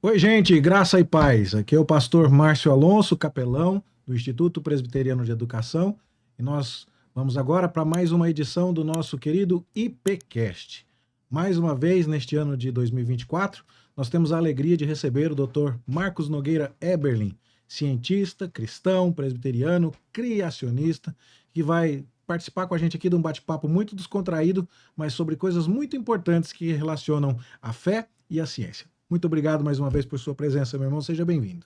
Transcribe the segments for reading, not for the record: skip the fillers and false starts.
Oi, gente, graça e paz. Aqui é o pastor Márcio Alonso, capelão do Instituto Presbiteriano de Educação, e nós vamos agora para mais uma edição do nosso querido IPcast. Mais uma vez, neste ano de 2024, nós temos a alegria de receber o Dr. Marcos Nogueira Eberlin, cientista, cristão, presbiteriano, criacionista, que vai participar com a gente aqui de um bate-papo muito descontraído, mas sobre coisas muito importantes que relacionam a fé e a ciência. Muito obrigado mais uma vez por sua presença, meu irmão. Seja bem-vindo.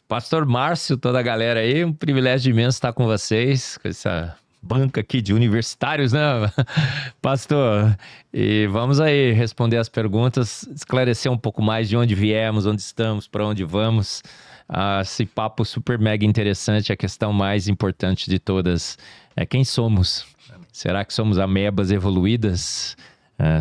Pastor Márcio, toda a galera aí, um privilégio imenso estar com vocês, com essa banca aqui de universitários, né, pastor? E vamos aí responder as perguntas, esclarecer um pouco mais de onde viemos, onde estamos, para onde vamos. Esse papo super mega interessante, a questão mais importante de todas é quem somos. Será que somos amebas evoluídas?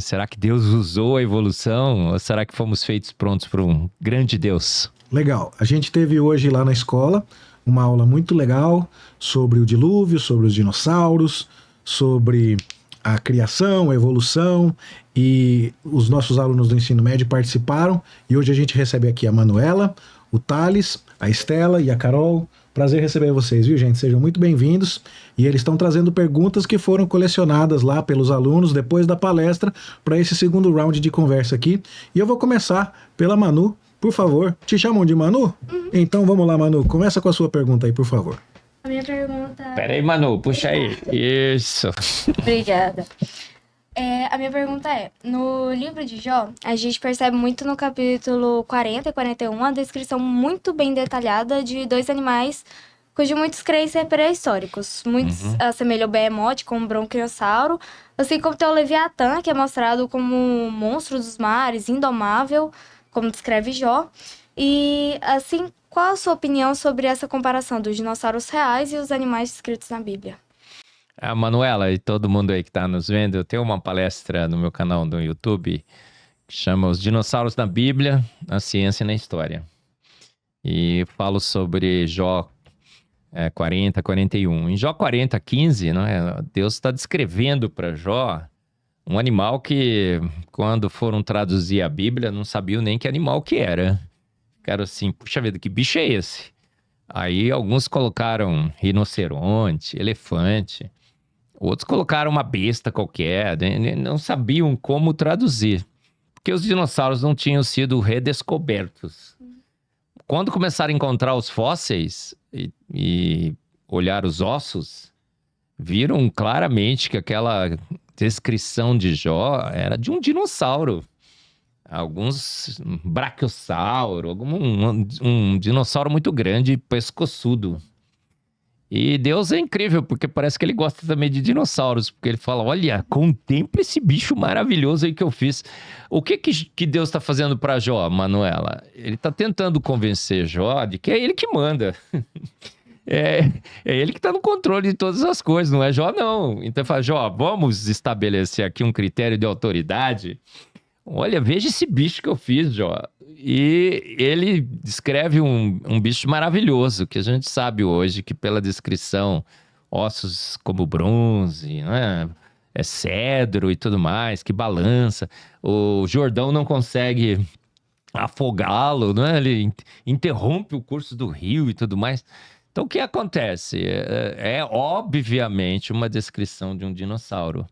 Será que Deus usou a evolução? Ou será que fomos feitos prontos para um grande Deus? Legal. A gente teve hoje lá na escola uma aula muito legal sobre o dilúvio, sobre os dinossauros, sobre a criação, a evolução, e os nossos alunos do ensino médio participaram, e hoje a gente recebe aqui a Manuela, o Thales, a Estela e a Carol. Prazer receber vocês, viu, gente? Sejam muito bem-vindos. E eles estão trazendo perguntas que foram colecionadas lá pelos alunos depois da palestra para esse segundo round de conversa aqui. E eu vou começar pela Manu, por favor. Te chamam de Manu? Então vamos lá, Manu. Começa com a sua pergunta aí, por favor. A minha pergunta... Peraí, Manu, puxa aí. Isso. Obrigada. A minha pergunta é, no livro de Jó, a gente percebe muito no capítulo 40 e 41 a descrição muito bem detalhada de dois animais cujos muitos creem ser pré-históricos. Muitos assemelham o Behemoth com o Bronquiossauro, assim como tem o Leviatã, que é mostrado como um monstro dos mares, indomável, como descreve Jó. E, assim, qual a sua opinião sobre essa comparação dos dinossauros reais e os animais descritos na Bíblia? A Manuela e todo mundo aí que está nos vendo, eu tenho uma palestra no meu canal do YouTube que chama Os Dinossauros na Bíblia, na Ciência e na História. E falo sobre Jó 40, 41. Em Jó 40, 15, né, Deus está descrevendo para Jó um animal que, quando foram traduzir a Bíblia, não sabiam nem que animal que era. Ficaram assim, puxa vida, que bicho é esse? Aí alguns colocaram rinoceronte, elefante. Outros colocaram uma besta qualquer, né? Não sabiam como traduzir, porque os dinossauros não tinham sido redescobertos. Quando começaram a encontrar os fósseis e olhar os ossos, viram claramente que aquela descrição de Jó era de um dinossauro. Alguns brachiosauro, um dinossauro muito grande, pescoçudo. E Deus é incrível, porque parece que ele gosta também de dinossauros, porque ele fala, olha, contemple esse bicho maravilhoso aí que eu fiz. O que Deus está fazendo para Jó, Manuela? Ele está tentando convencer Jó de que é ele que manda. É ele que está no controle de todas as coisas, não é Jó, não. Então ele fala, Jó, vamos estabelecer aqui um critério de autoridade. Olha, veja esse bicho que eu fiz, Jó. E ele descreve um bicho maravilhoso, que a gente sabe hoje que pela descrição, ossos como bronze, né? É cedro e tudo mais, que balança. O Jordão não consegue afogá-lo, né? Ele interrompe o curso do rio e tudo mais. Então, o que acontece? É obviamente uma descrição de um dinossauro.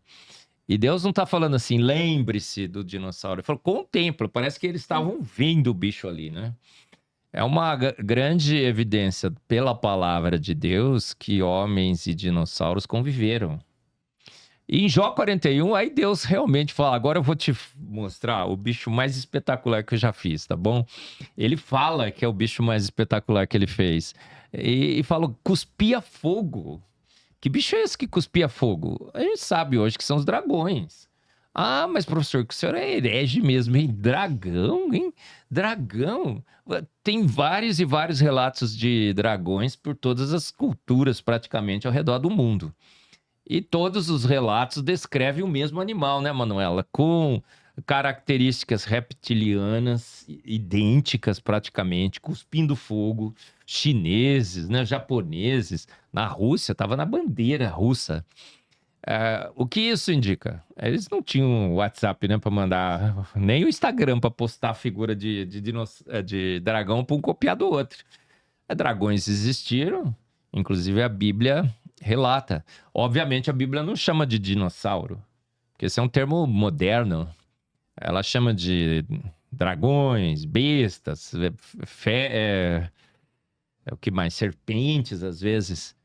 E Deus não está falando assim, lembre-se do dinossauro. Ele falou, contempla. Parece que eles estavam vendo o bicho ali, né? É uma grande evidência pela palavra de Deus que homens e dinossauros conviveram. E em Jó 41, aí Deus realmente fala, agora eu vou te mostrar o bicho mais espetacular que eu já fiz, tá bom? Ele fala que é o bicho mais espetacular que ele fez. E falou, cuspia fogo. Que bicho é esse que cuspia fogo? A gente sabe hoje que são os dragões. Ah, mas professor, que o senhor é herege mesmo, hein? Dragão, hein? Dragão? Tem vários e vários relatos de dragões por todas as culturas praticamente ao redor do mundo. E todos os relatos descrevem o mesmo animal, né, Manuela? Com características reptilianas idênticas praticamente, cuspindo fogo, chineses, né, japoneses, na Rússia, estava na bandeira russa. O que isso indica? Eles não tinham WhatsApp, né, para mandar, nem o Instagram para postar a figura de dragão para um copiar do outro. Dragões existiram, inclusive a Bíblia relata. Obviamente a Bíblia não chama de dinossauro, porque esse é um termo moderno. Ela chama de dragões, bestas, o que mais? Serpentes, às vezes.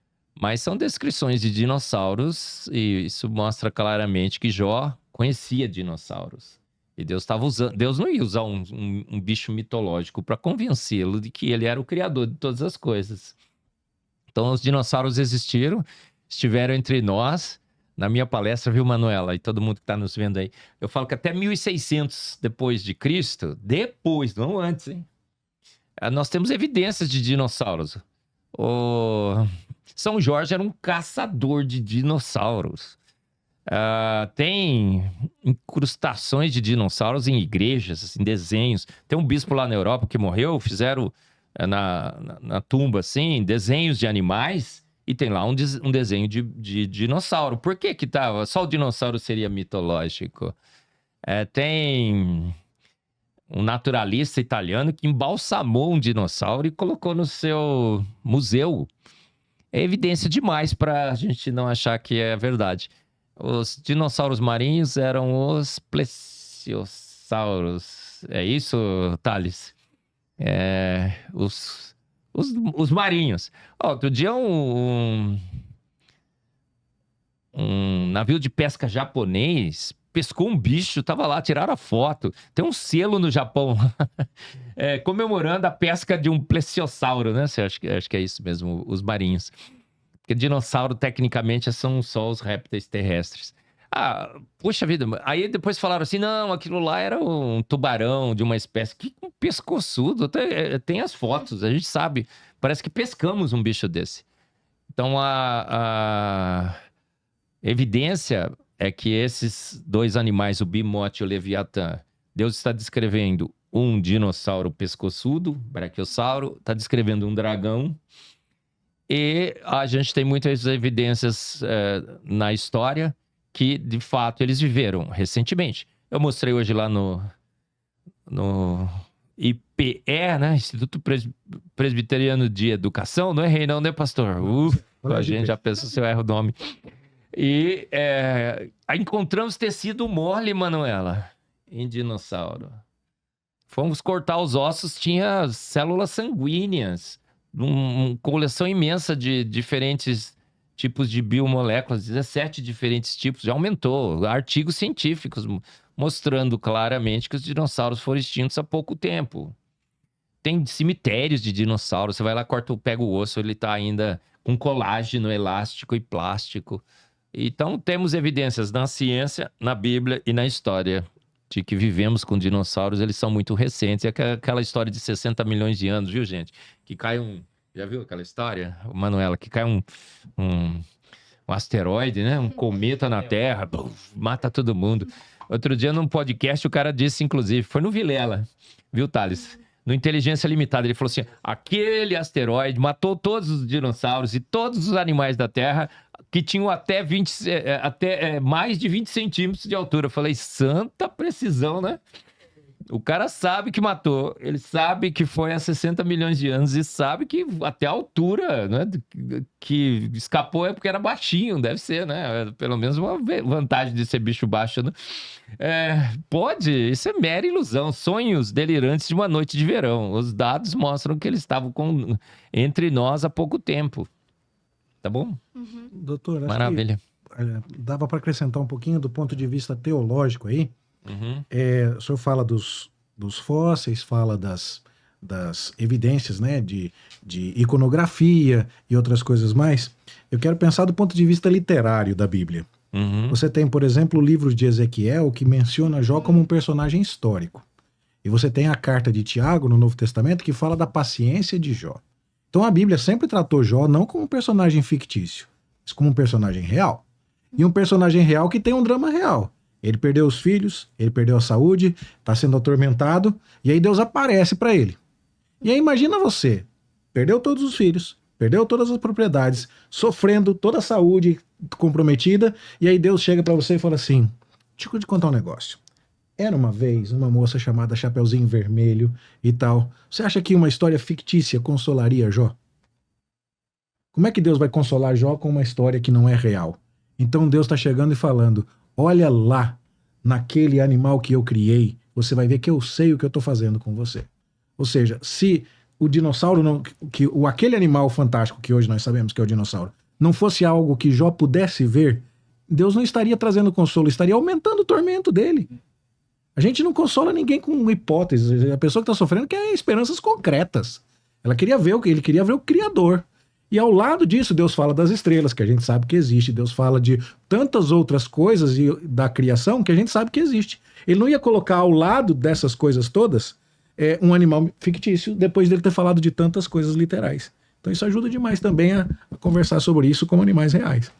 Mas são descrições de dinossauros e isso mostra claramente que Jó conhecia dinossauros. E Deus estava usando. Deus não ia usar um bicho mitológico para convencê-lo de que ele era o criador de todas as coisas. Então, os dinossauros existiram, estiveram entre nós. Na minha palestra, viu, Manuela? E todo mundo que está nos vendo aí. Eu falo que até 1600 depois de Cristo, depois, não antes, hein? Nós temos evidências de dinossauros. O São Jorge era um caçador de dinossauros. Tem incrustações de dinossauros em igrejas, em desenhos. Tem um bispo lá na Europa que morreu, fizeram na tumba, assim, desenhos de animais, e tem lá um desenho de dinossauro. Por que tava? Só o dinossauro seria mitológico. Tem um naturalista italiano que embalsamou um dinossauro e colocou no seu museu. É evidência demais para a gente não achar que é verdade. Os dinossauros marinhos eram os plesiosauros. É isso, Thales? Os marinhos. Outro dia um navio de pesca japonês pescou um bicho, tava lá, tiraram a foto. Tem um selo no Japão comemorando a pesca de um plesiosauro, né? Acho que é isso mesmo, os marinhos. Porque dinossauro, tecnicamente, são só os répteis terrestres. Puxa vida. Aí depois falaram assim, não, aquilo lá era um tubarão de uma espécie. Que pescoçudo. Até, tem as fotos, a gente sabe. Parece que pescamos um bicho desse. Então, a evidência é que esses dois animais, o bimote e o leviatã, Deus está descrevendo um dinossauro pescoçudo, brachiosauro, está descrevendo um dragão. E a gente tem muitas evidências na história que, de fato, eles viveram recentemente. Eu mostrei hoje lá no IPE, né? Instituto Presbiteriano de Educação. Não errei não, né, pastor? A gente já pensou se eu erro o nome. E encontramos tecido mole, Manuela, em dinossauro. Fomos cortar os ossos, tinha células sanguíneas. Uma coleção imensa de diferentes tipos de biomoléculas, 17 diferentes tipos, já aumentou. Artigos científicos mostrando claramente que os dinossauros foram extintos há pouco tempo. Tem cemitérios de dinossauros, você vai lá, pega o osso, ele está ainda com colágeno elástico e plástico. Então, temos evidências na ciência, na Bíblia e na história de que vivemos com dinossauros, eles são muito recentes. É aquela história de 60 milhões de anos, viu, gente? Que cai já viu aquela história, Manuela? Que cai um asteroide, né? Um cometa na Terra, mata todo mundo. Outro dia, num podcast, o cara disse, inclusive, foi no Vilela, viu, Thales? No Inteligência Limitada, ele falou assim, aquele asteroide matou todos os dinossauros e todos os animais da Terra que tinham até mais de 20 centímetros de altura. Eu falei, santa precisão, né? O cara sabe que matou, ele sabe que foi há 60 milhões de anos e sabe que até a altura, né, que escapou é porque era baixinho, deve ser, né? Pelo menos uma vantagem de ser bicho baixo, né? Isso é mera ilusão, sonhos delirantes de uma noite de verão. Os dados mostram que eles estavam entre nós há pouco tempo. Tá bom? Uhum. Doutor, acho maravilha. Que dava para acrescentar um pouquinho do ponto de vista teológico aí. Uhum. O senhor fala dos fósseis, fala das evidências, né, de iconografia e outras coisas mais. Eu quero pensar do ponto de vista literário da Bíblia. Uhum. Você tem, por exemplo, o livro de Ezequiel, que menciona Jó como um personagem histórico. E você tem a carta de Tiago, no Novo Testamento, que fala da paciência de Jó. Então a Bíblia sempre tratou Jó não como um personagem fictício, mas como um personagem real. E um personagem real que tem um drama real. Ele perdeu os filhos, ele perdeu a saúde, está sendo atormentado, e aí Deus aparece para ele. E aí imagina você, perdeu todos os filhos, perdeu todas as propriedades, sofrendo toda a saúde comprometida, e aí Deus chega para você e fala assim: deixa eu te contar um negócio. Era uma vez uma moça chamada Chapeuzinho Vermelho e tal. Você acha que uma história fictícia consolaria Jó? Como é que Deus vai consolar Jó com uma história que não é real? Então Deus está chegando e falando: olha lá, naquele animal que eu criei, você vai ver que eu sei o que eu estou fazendo com você. Ou seja, se o dinossauro, não, aquele animal fantástico que hoje nós sabemos que é o dinossauro, não fosse algo que Jó pudesse ver, Deus não estaria trazendo consolo, estaria aumentando o tormento dele. A gente não consola ninguém com hipóteses. A pessoa que está sofrendo quer esperanças concretas. Ele queria ver o Criador. E ao lado disso, Deus fala das estrelas, que a gente sabe que existe. Deus fala de tantas outras coisas da criação que a gente sabe que existe. Ele não ia colocar ao lado dessas coisas todas um animal fictício, depois dele ter falado de tantas coisas literais. Então isso ajuda demais também a conversar sobre isso como animais reais.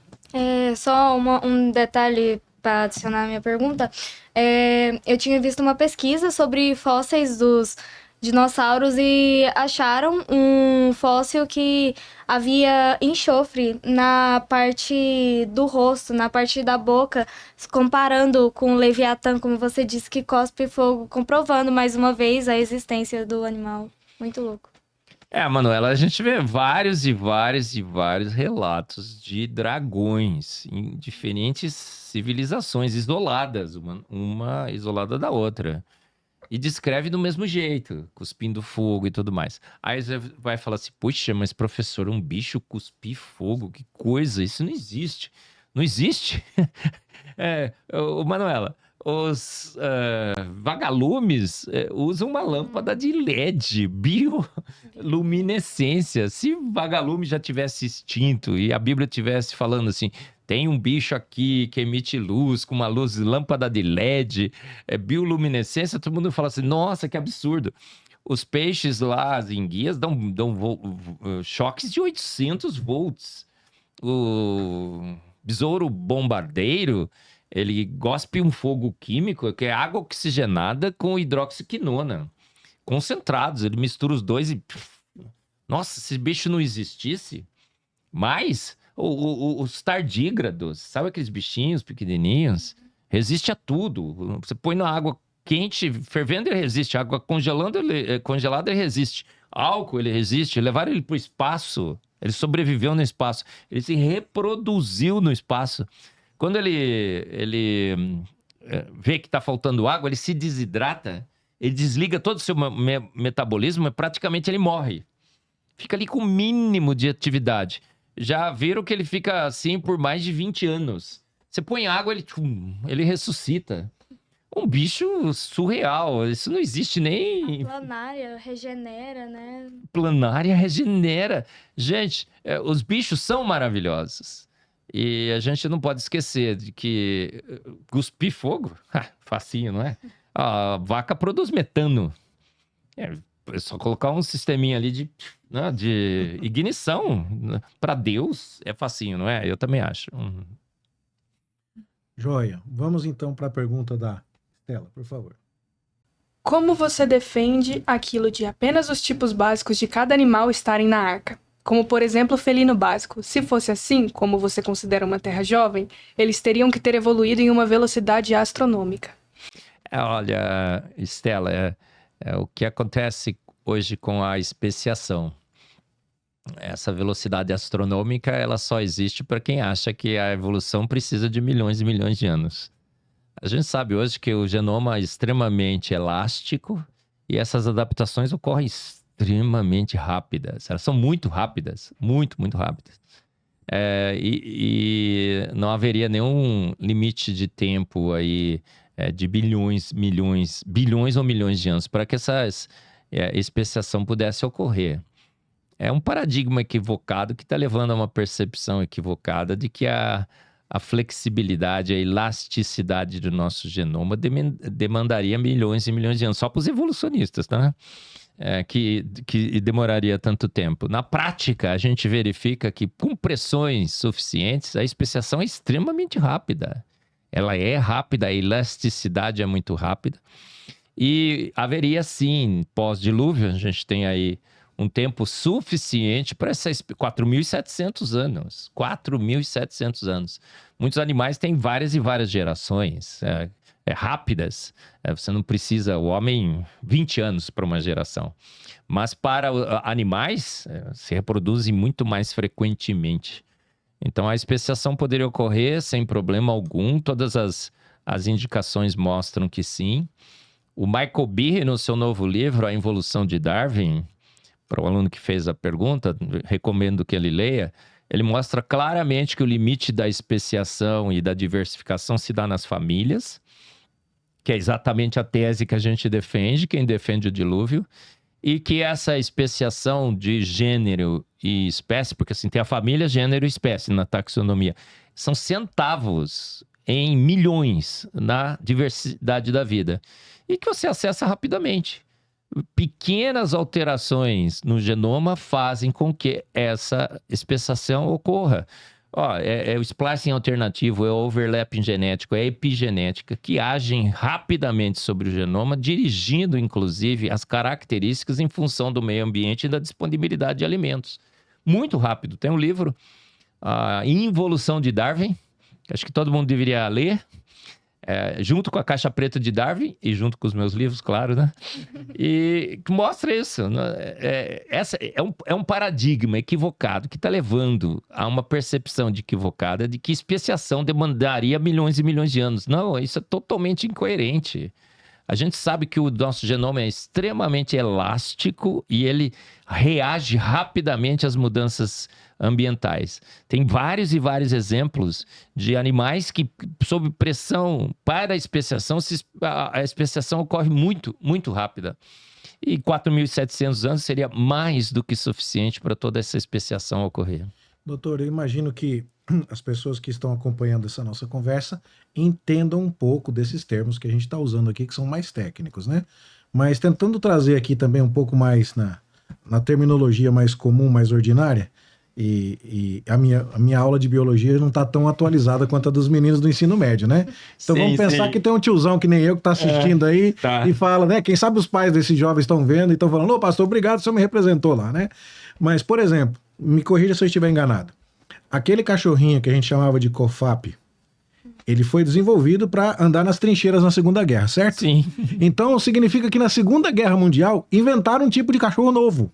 Só um detalhe para adicionar a minha pergunta. Eu tinha visto uma pesquisa sobre fósseis dos dinossauros e acharam um fóssil que havia enxofre na parte do rosto, na parte da boca, comparando com o Leviatã, como você disse, que cospe fogo, comprovando mais uma vez a existência do animal. Muito louco. Manuela, a gente vê vários e vários relatos de dragões em diferentes civilizações isoladas, uma isolada da outra. E descreve do mesmo jeito, cuspindo fogo e tudo mais. Aí você vai falar assim: puxa, mas professor, um bicho cuspir fogo, que coisa, isso não existe. Não existe? Manuela, os vagalumes usam uma lâmpada de LED, bioluminescência. Se vagalume já tivesse extinto e a Bíblia tivesse falando assim: tem um bicho aqui que emite luz com uma luz, lâmpada de LED, bioluminescência, todo mundo fala assim: nossa, que absurdo. Os peixes lá, as enguias, dão choques de 800 volts. O besouro bombardeiro, ele gospe um fogo químico, que é água oxigenada com hidroxiquinona, concentrados. Ele mistura os dois e... nossa, se esse bicho não existisse... Mas os tardígrados, sabe aqueles bichinhos pequenininhos? Resiste a tudo. Você põe na água quente, fervendo, ele resiste. Água congelada, ele resiste. Álcool, ele resiste. Levaram ele para o espaço. Ele sobreviveu no espaço. Ele se reproduziu no espaço. Quando ele vê que está faltando água, ele se desidrata. Ele desliga todo o seu metabolismo e praticamente ele morre. Fica ali com o mínimo de atividade. Já viram que ele fica assim por mais de 20 anos. Você põe água, ele ressuscita. Um bicho surreal. Isso não existe nem... A planária regenera, né? Planária regenera. Gente, os bichos são maravilhosos. E a gente não pode esquecer de que cuspir fogo, facinho, não é? A vaca produz metano. É só colocar um sisteminha ali de ignição. Para Deus é facinho, não é? Eu também acho. Joia. Vamos então para a pergunta da Estela, por favor. Como você defende aquilo de apenas os tipos básicos de cada animal estarem na arca? Como, por exemplo, o felino básico. Se fosse assim, como você considera uma terra jovem, eles teriam que ter evoluído em uma velocidade astronômica. Olha, Estela, o que acontece hoje com a especiação. Essa velocidade astronômica, ela só existe para quem acha que a evolução precisa de milhões e milhões de anos. A gente sabe hoje que o genoma é extremamente elástico e essas adaptações ocorrem extremamente rápidas. Elas são muito rápidas, muito, muito rápidas. E não haveria nenhum limite de tempo aí de bilhões ou milhões de anos para que essa especiação pudesse ocorrer. É um paradigma equivocado que está levando a uma percepção equivocada de que a flexibilidade, a elasticidade do nosso genoma demandaria milhões e milhões de anos, só para os evolucionistas, tá? Que demoraria tanto tempo. Na prática, a gente verifica que com pressões suficientes, a especiação é extremamente rápida. Ela é rápida, a elasticidade é muito rápida. E haveria sim, pós-dilúvio, a gente tem aí um tempo suficiente para essas 4.700 anos. 4.700 anos. Muitos animais têm várias e várias gerações rápidas. Você não precisa, o homem, 20 anos para uma geração. Mas para animais, se reproduzem muito mais frequentemente. Então, a especiação poderia ocorrer sem problema algum. Todas as indicações mostram que sim. O Michael Behe, no seu novo livro, A Involução de Darwin, para o aluno que fez a pergunta, recomendo que ele leia, ele mostra claramente que o limite da especiação e da diversificação se dá nas famílias, que é exatamente a tese que a gente defende, quem defende o dilúvio, e que essa especiação de gênero e espécie, porque assim, tem a família, gênero e espécie na taxonomia, são centavos em milhões na diversidade da vida, e que você acessa rapidamente. Pequenas alterações no genoma fazem com que essa especiação ocorra. É o splicing alternativo, é o overlapping genético, é a epigenética, que agem rapidamente sobre o genoma, dirigindo, inclusive, as características em função do meio ambiente e da disponibilidade de alimentos. Muito rápido. Tem um livro, Involução de Darwin, que acho que todo mundo deveria ler, junto com a Caixa Preta de Darwin, e junto com os meus livros, claro, né? E que mostra isso. É um paradigma equivocado que está levando a uma percepção equivocada de que especiação demandaria milhões e milhões de anos. Não, isso é totalmente incoerente. A gente sabe que o nosso genoma é extremamente elástico e ele reage rapidamente às mudanças ambientais. Tem vários e vários exemplos de animais que, sob pressão para a especiação, a especiação ocorre muito, muito rápida. E 4.700 anos seria mais do que suficiente para toda essa especiação ocorrer. Doutor, eu imagino que as pessoas que estão acompanhando essa nossa conversa entendam um pouco desses termos que a gente está usando aqui, que são mais técnicos, né? Mas tentando trazer aqui também um pouco mais na terminologia mais comum, mais ordinária, e a minha aula de biologia não está tão atualizada quanto a dos meninos do ensino médio, né? Então vamos pensar que tem um tiozão que nem eu que está assistindo aí e fala, né? Quem sabe os pais desses jovens estão vendo e estão falando, ô pastor, obrigado, o senhor me representou lá, né? Mas, por exemplo, me corrija se eu estiver enganado. Aquele cachorrinho que a gente chamava de COFAP, ele foi desenvolvido para andar nas trincheiras na Segunda Guerra, certo? Sim. Então significa que na Segunda Guerra Mundial inventaram um tipo de cachorro novo.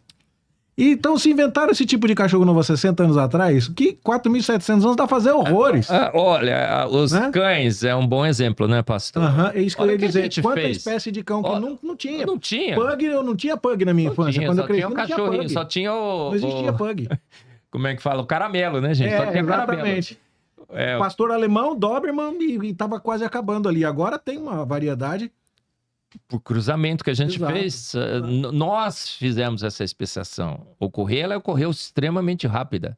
E então, se inventaram esse tipo de cachorro novo há 60 anos atrás, que 4.700 anos dá pra fazer horrores. Olha, os cães é um bom exemplo, né, pastor? É isso que eu ia dizer. Quanta fez? Espécie de cão que não tinha. Não tinha. Pug, eu não tinha pug na minha infância. Quando eu cresci, não tinha pug. Só tinha o... Não existia pug. Como é que fala? O caramelo, né, gente? Só tinha exatamente. O pastor alemão, Doberman, e tava quase acabando ali. Agora tem uma variedade. Por cruzamento que a gente fez, nós fizemos essa especiação. Ela ocorreu extremamente rápida.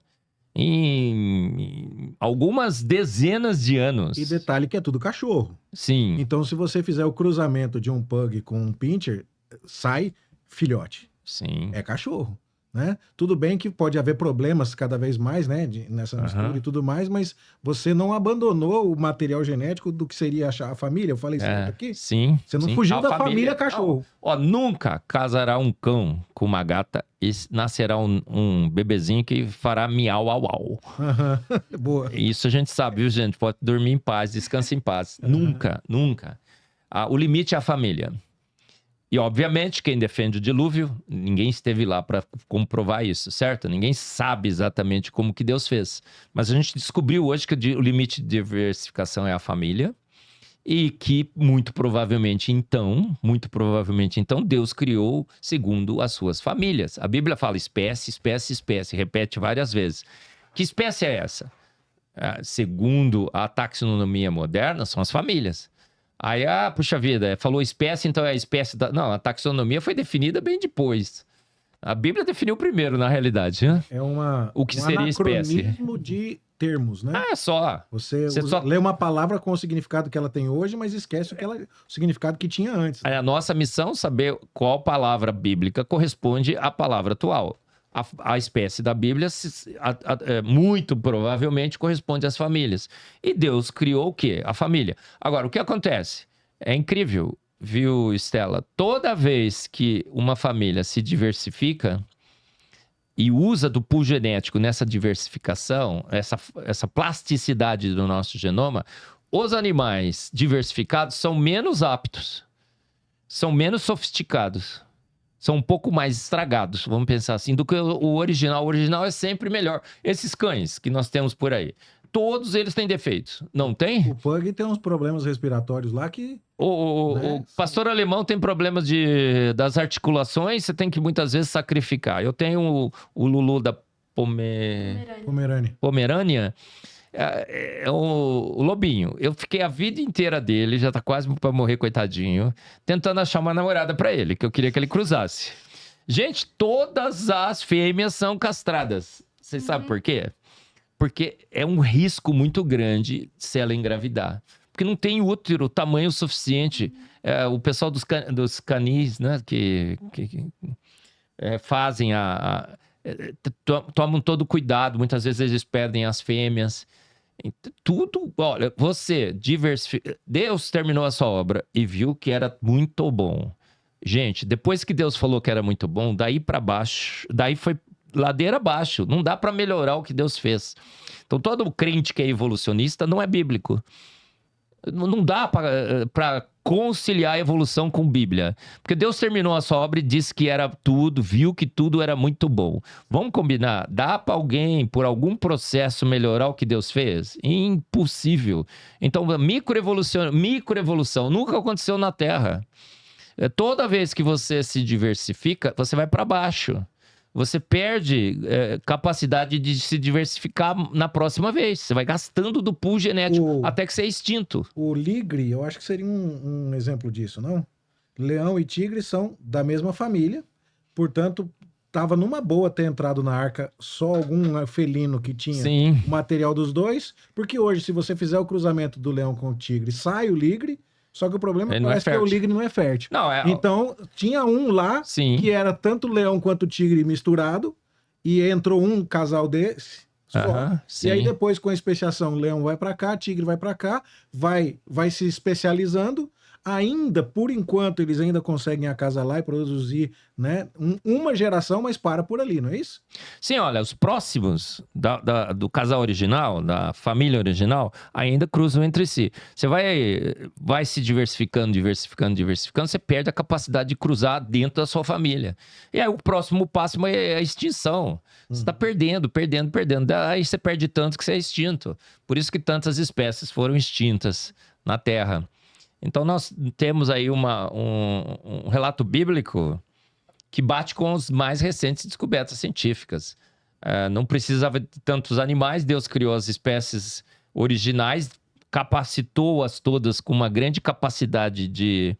Em algumas dezenas de anos. E detalhe que é tudo cachorro. Sim. Então, se você fizer o cruzamento de um pug com um pincher, sai filhote. Sim. É cachorro. Né? Tudo bem que pode haver problemas cada vez mais, né, nessa mistura e tudo mais, mas você não abandonou o material genético do que seria a família. Eu falei certo aqui? Sim. Você não fugiu da família cachorro. Nunca casará um cão com uma gata e nascerá um bebezinho que fará miau au au. Boa. Isso a gente sabe, viu, gente? Pode dormir em paz, descansa em paz. Nunca, nunca. O limite é a família. E, obviamente, quem defende o dilúvio, ninguém esteve lá para comprovar isso, certo? Ninguém sabe exatamente como que Deus fez. Mas a gente descobriu hoje que o limite de diversificação é a família e que, muito provavelmente, então, Deus criou segundo as suas famílias. A Bíblia fala espécie, espécie, espécie, repete várias vezes. Que espécie é essa? Segundo a taxonomia moderna, são as famílias. Aí, puxa vida, falou espécie, então é a espécie da... Não, a taxonomia foi definida bem depois. A Bíblia definiu primeiro, na realidade, né? É o que seria espécie. Anacronismo de termos, né? Só. Você só lê uma palavra com o significado que ela tem hoje, mas esquece o significado que tinha antes. A nossa missão é saber qual palavra bíblica corresponde à palavra atual. A espécie da Bíblia, muito provavelmente, corresponde às famílias. E Deus criou o quê? A família. Agora, o que acontece? É incrível, viu, Estela? Toda vez que uma família se diversifica, e usa do pool genético nessa diversificação, essa plasticidade do nosso genoma, os animais diversificados são menos aptos, são menos sofisticados, são um pouco mais estragados, vamos pensar assim, do que o original. O original é sempre melhor. Esses cães que nós temos por aí, todos eles têm defeitos, não tem? O Pug tem uns problemas respiratórios lá que... O pastor alemão tem problemas das articulações, você tem que muitas vezes sacrificar. Eu tenho o Lulu da Pomerânia, é o lobinho. Eu fiquei a vida inteira dele, já tá quase pra morrer, coitadinho, tentando achar uma namorada pra ele, que eu queria que ele cruzasse. Gente, todas as fêmeas são castradas. Vocês sabem por quê? Porque é um risco muito grande se ela engravidar. Porque não tem útero tamanho suficiente. O pessoal dos canis, né, que fazem tomam todo cuidado. Muitas vezes eles perdem as fêmeas. Tudo, olha, você diversifica. Deus terminou a sua obra e viu que era muito bom. Gente, depois que Deus falou que era muito bom, daí para baixo, daí foi ladeira abaixo. Não dá para melhorar o que Deus fez. Então, todo crente que é evolucionista não é bíblico. Não dá para conciliar a evolução com Bíblia. Porque Deus terminou a sua obra e disse que era tudo, viu que tudo era muito bom. Vamos combinar? Dá para alguém, por algum processo, melhorar o que Deus fez? Impossível. Então, microevolução nunca aconteceu na Terra. Toda vez que você se diversifica, você vai para baixo. Você perde capacidade de se diversificar na próxima vez. Você vai gastando do pool genético até que você é extinto. O ligre, eu acho que seria um exemplo disso, não? Leão e tigre são da mesma família, portanto, estava numa boa ter entrado na arca só algum felino que tinha o material dos dois, porque hoje, se você fizer o cruzamento do leão com o tigre, sai o ligre. Só que o problema parece que o ligre não é fértil. Então, tinha um lá que era tanto leão quanto tigre misturado, e entrou um casal desse só. E aí depois, com a especiação, o leão vai para cá, tigre vai para cá, vai se especializando. Ainda, por enquanto, eles ainda conseguem acasalar e produzir, né, uma geração, mas para por ali, não é isso? Sim, olha, os próximos do casal original, da família original, ainda cruzam entre si. Você vai se diversificando, você perde a capacidade de cruzar dentro da sua família. E aí o próximo passo é a extinção. Você está perdendo. Aí você perde tanto que você é extinto. Por isso que tantas espécies foram extintas na Terra. Então, nós temos aí um relato bíblico que bate com as mais recentes descobertas científicas. Não precisava de tantos animais, Deus criou as espécies originais, capacitou-as todas com uma grande capacidade de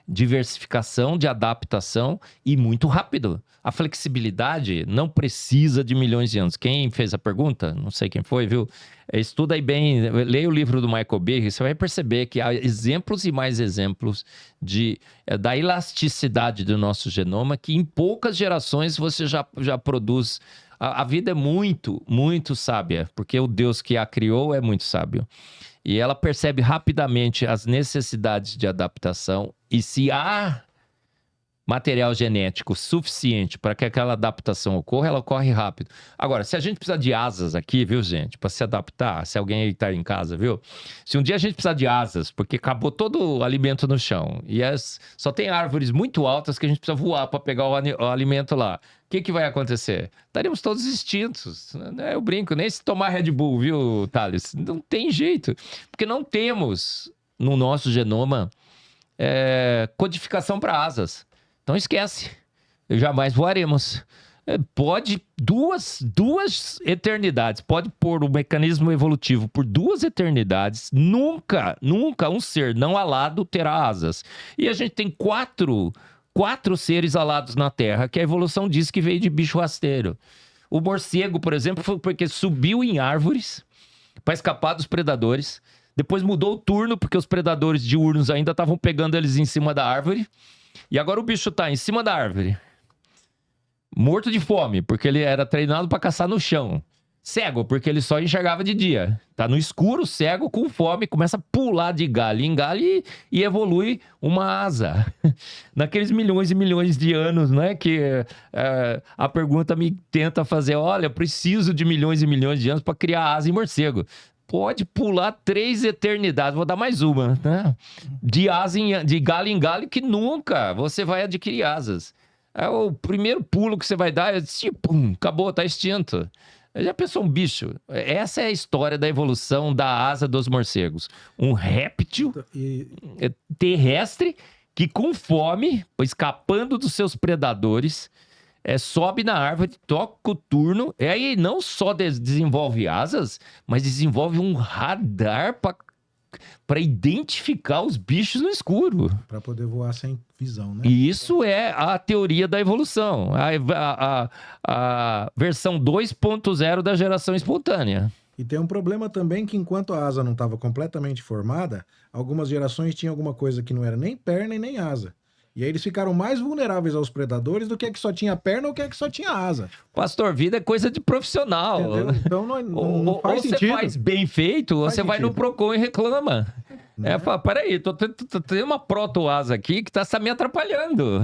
diversificação, de adaptação e muito rápido. A flexibilidade não precisa de milhões de anos. Quem fez a pergunta, não sei quem foi, viu? Estuda aí bem, leia o livro do Michael Berry, você vai perceber que há exemplos e mais exemplos da elasticidade do nosso genoma, que em poucas gerações você já produz. A vida é muito, muito sábia, porque o Deus que a criou é muito sábio. E ela percebe rapidamente as necessidades de adaptação, e se há material genético suficiente para que aquela adaptação ocorra, ela ocorre rápido. Agora, se a gente precisar de asas aqui, viu, gente, para se adaptar, se alguém aí está em casa, viu? Se um dia a gente precisar de asas, porque acabou todo o alimento no chão, e só tem árvores muito altas que a gente precisa voar para pegar o alimento lá. O que vai acontecer? Estaremos todos extintos. Eu brinco, nem se tomar Red Bull, viu, Thales? Não tem jeito. Porque não temos no nosso genoma codificação para asas. Então esquece. Jamais voaremos. Pode duas eternidades. Pode pôr o mecanismo evolutivo por 2 eternidades. Nunca um ser não alado terá asas. E a gente tem quatro seres alados na Terra, que a evolução diz que veio de bicho rasteiro. O morcego, por exemplo, foi porque subiu em árvores para escapar dos predadores. Depois mudou o turno, porque os predadores diurnos ainda estavam pegando eles em cima da árvore. E agora o bicho está em cima da árvore, morto de fome, porque ele era treinado para caçar no chão. cego, porque ele só enxergava de dia. Tá no escuro, cego, com fome, começa a pular de galho em galho e evolui uma asa. Naqueles milhões e milhões de anos, né? Que a pergunta me tenta fazer, olha, eu preciso de milhões e milhões de anos para criar asa em morcego. Pode pular 3 eternidades, vou dar mais uma, né? De galho em galho que nunca você vai adquirir asas. O primeiro pulo que você vai dar é pum, acabou, tá extinto. Já pensou um bicho? Essa é a história da evolução da asa dos morcegos. Um réptil terrestre que com fome, escapando dos seus predadores, sobe na árvore, toca o turno, e aí não só desenvolve asas, mas desenvolve um radar para identificar os bichos no escuro. Para poder voar sem visão, né? E isso é a teoria da evolução. A versão 2.0 da geração espontânea. E tem um problema também que enquanto a asa não estava completamente formada, algumas gerações tinham alguma coisa que não era nem perna e nem asa. E aí eles ficaram mais vulneráveis aos predadores do que a que só tinha perna ou que a que só tinha asa. Pastor, vida é coisa de profissional. Entendeu? Então não faz sentido. Ou você faz bem feito, ou você vai no Procon e reclama. Fala, peraí, tem uma proto-asa aqui que está me atrapalhando.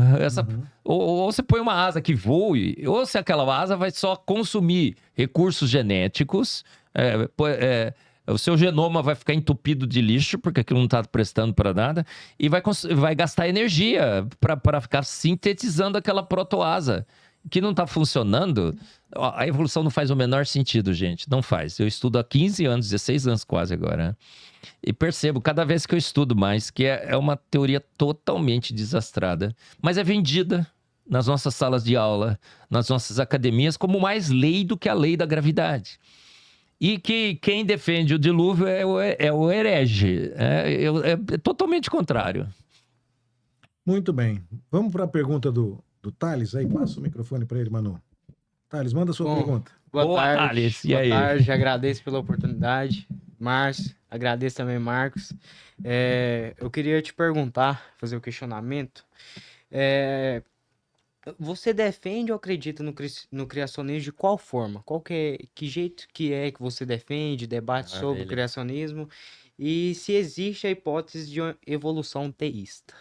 Ou você põe uma asa que voe, ou se aquela asa vai só consumir recursos genéticos, o seu genoma vai ficar entupido de lixo, porque aquilo não está prestando para nada, e vai gastar energia para ficar sintetizando aquela protoasa, que não está funcionando. A evolução não faz o menor sentido, gente. Não faz. Eu estudo há 15 anos, 16 anos quase agora, né? E percebo, cada vez que eu estudo mais, que é uma teoria totalmente desastrada, mas é vendida nas nossas salas de aula, nas nossas academias, como mais lei do que a lei da gravidade. E que quem defende o dilúvio é o herege. É totalmente contrário. Muito bem. Vamos para a pergunta do Thales aí. Passa o microfone para ele, Manu. Thales, manda a sua pergunta. Boa tarde, Thales. E aí? Boa tarde, agradeço pela oportunidade. Márcio, agradeço também, Marcos. Eu queria te perguntar, fazer o questionamento. Você defende ou acredita no criacionismo de qual forma? Que jeito que você defende, debate sobre o criacionismo? E se existe a hipótese de uma evolução teísta?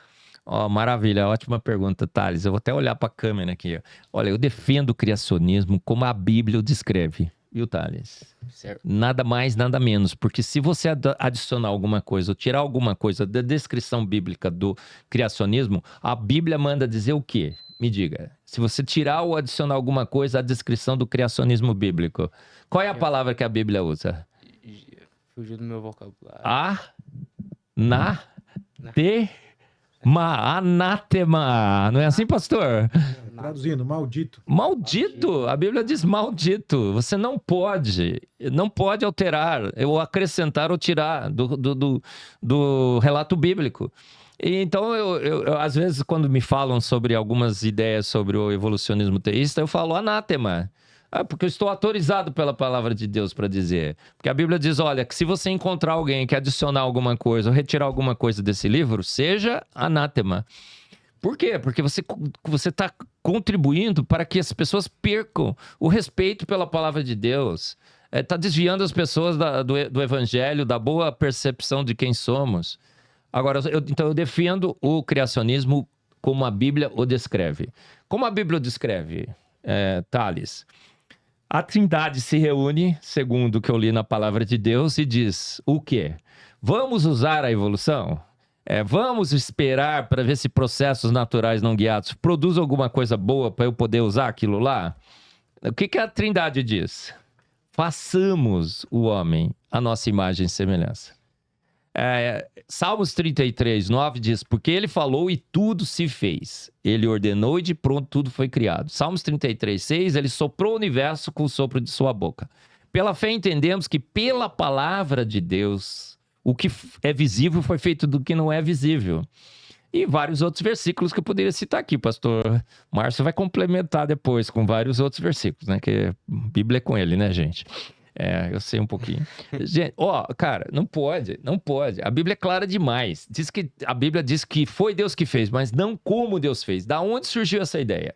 Maravilha, ótima pergunta, Thales. Eu vou até olhar para a câmera aqui. Olha, eu defendo o criacionismo como a Bíblia o descreve. Viu, Thales? Certo. Nada mais, nada menos. Porque se você adicionar alguma coisa ou tirar alguma coisa da descrição bíblica do criacionismo, a Bíblia manda dizer o quê? Me diga. Se você tirar ou adicionar alguma coisa à descrição do criacionismo bíblico, qual é a palavra que a Bíblia usa? Fugiu do meu vocabulário. Anátema. Não é assim, pastor? Traduzindo, maldito. Maldito. A Bíblia diz maldito. Você não pode alterar, ou acrescentar ou tirar do relato bíblico. E então, eu, às vezes, quando me falam sobre algumas ideias sobre o evolucionismo teísta, eu falo anátema. Porque eu estou autorizado pela palavra de Deus para dizer. Porque a Bíblia diz, olha, que se você encontrar alguém que adicionar alguma coisa ou retirar alguma coisa desse livro, seja anátema. Por quê? Porque você está contribuindo para que as pessoas percam o respeito pela palavra de Deus. Está desviando as pessoas do evangelho, da boa percepção de quem somos. Agora, então eu defendo o criacionismo como a Bíblia o descreve. Como a Bíblia o descreve, Thales? A Trindade se reúne, segundo o que eu li na palavra de Deus, e diz o quê? Vamos usar a evolução? Vamos esperar para ver se processos naturais não guiados produzem alguma coisa boa para eu poder usar aquilo lá? O que a Trindade diz? Façamos o homem a nossa imagem e semelhança. Salmos 33, 9 diz, porque ele falou e tudo se fez. Ele ordenou e de pronto tudo foi criado. Salmos 33, 6, ele soprou o universo com o sopro de sua boca. Pela fé entendemos que pela palavra de Deus, o que é visível foi feito do que não é visível. E vários outros versículos que eu poderia citar aqui, pastor Márcio vai complementar depois com vários outros versículos, né? Que a Bíblia é com ele, né, gente? Eu sei um pouquinho. Gente, cara, não pode. A Bíblia é clara demais. A Bíblia diz que foi Deus que fez, mas não como Deus fez. Da onde surgiu essa ideia?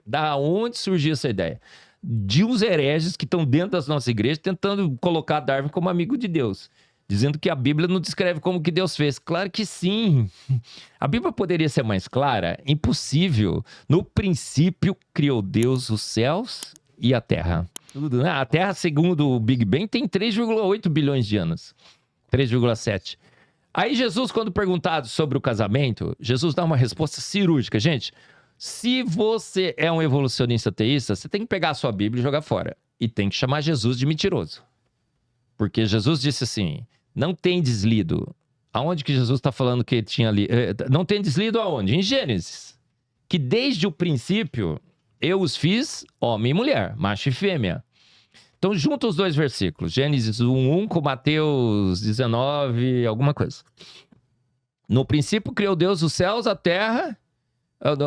de uns hereges que estão dentro das nossas igrejas tentando colocar Darwin como amigo de Deus. Dizendo que a Bíblia não descreve como que Deus fez. Claro que sim. A Bíblia poderia ser mais clara? Impossível. No princípio, criou Deus os céus e a terra. Tudo, né? A Terra, segundo o Big Bang, tem 3,8 bilhões de anos. 3,7. Aí Jesus, quando perguntado sobre o casamento, Jesus dá uma resposta cirúrgica. Gente, se você é um evolucionista teísta, você tem que pegar a sua Bíblia e jogar fora. E tem que chamar Jesus de mentiroso. Porque Jesus disse assim, não tem deslido. Aonde que Jesus está falando que ele tinha ali? Não tem deslido aonde? Em Gênesis. Que desde o princípio, eu os fiz homem e mulher, macho e fêmea. Então, junta os dois versículos. Gênesis 1:1 com Mateus 19, alguma coisa. No princípio criou Deus os céus, a terra.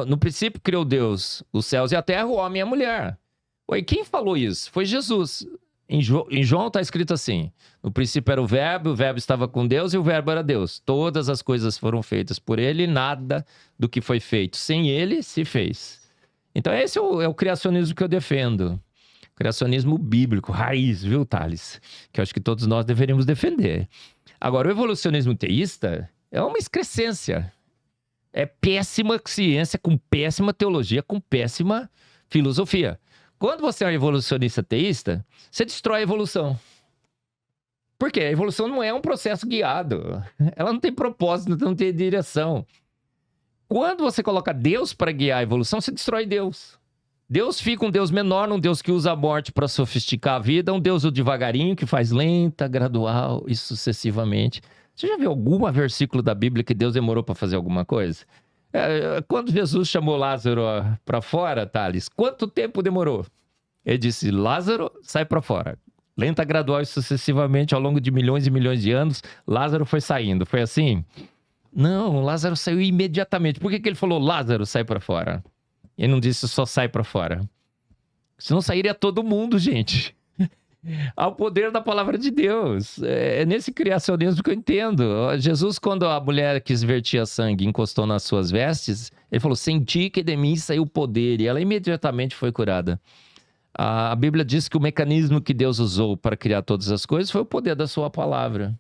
No princípio criou Deus os céus e a terra, o homem e a mulher. Ué, quem falou isso? Foi Jesus. Em João está escrito assim, no princípio era o verbo estava com Deus e o verbo era Deus. Todas as coisas foram feitas por ele e nada do que foi feito sem ele se fez. Então esse é o criacionismo que eu defendo. Criacionismo bíblico, raiz, viu, Thales? Que eu acho que todos nós deveríamos defender. Agora, o evolucionismo teísta é uma excrescência. É péssima ciência, com péssima teologia, com péssima filosofia. Quando você é um evolucionista teísta, você destrói a evolução. Por quê? A evolução não é um processo guiado. Ela não tem propósito, não tem direção. Quando você coloca Deus para guiar a evolução, você destrói Deus. Deus fica um Deus menor, um Deus que usa a morte para sofisticar a vida, um Deus devagarinho, que faz lenta, gradual e sucessivamente. Você já viu algum versículo da Bíblia que Deus demorou para fazer alguma coisa? Quando Jesus chamou Lázaro para fora, Thales, quanto tempo demorou? Ele disse, Lázaro, sai para fora. Lenta, gradual e sucessivamente, ao longo de milhões e milhões de anos, Lázaro foi saindo. Foi assim? Não, Lázaro saiu imediatamente. Por que ele falou, Lázaro, sai para fora? Ele não disse só sai para fora. Senão sairia todo mundo, gente. Ao poder da palavra de Deus. É nesse criacionismo que eu entendo. Jesus, quando a mulher que vertia sangue encostou nas suas vestes, ele falou, senti que de mim saiu o poder. E ela imediatamente foi curada. A Bíblia diz que o mecanismo que Deus usou para criar todas as coisas foi o poder da sua palavra.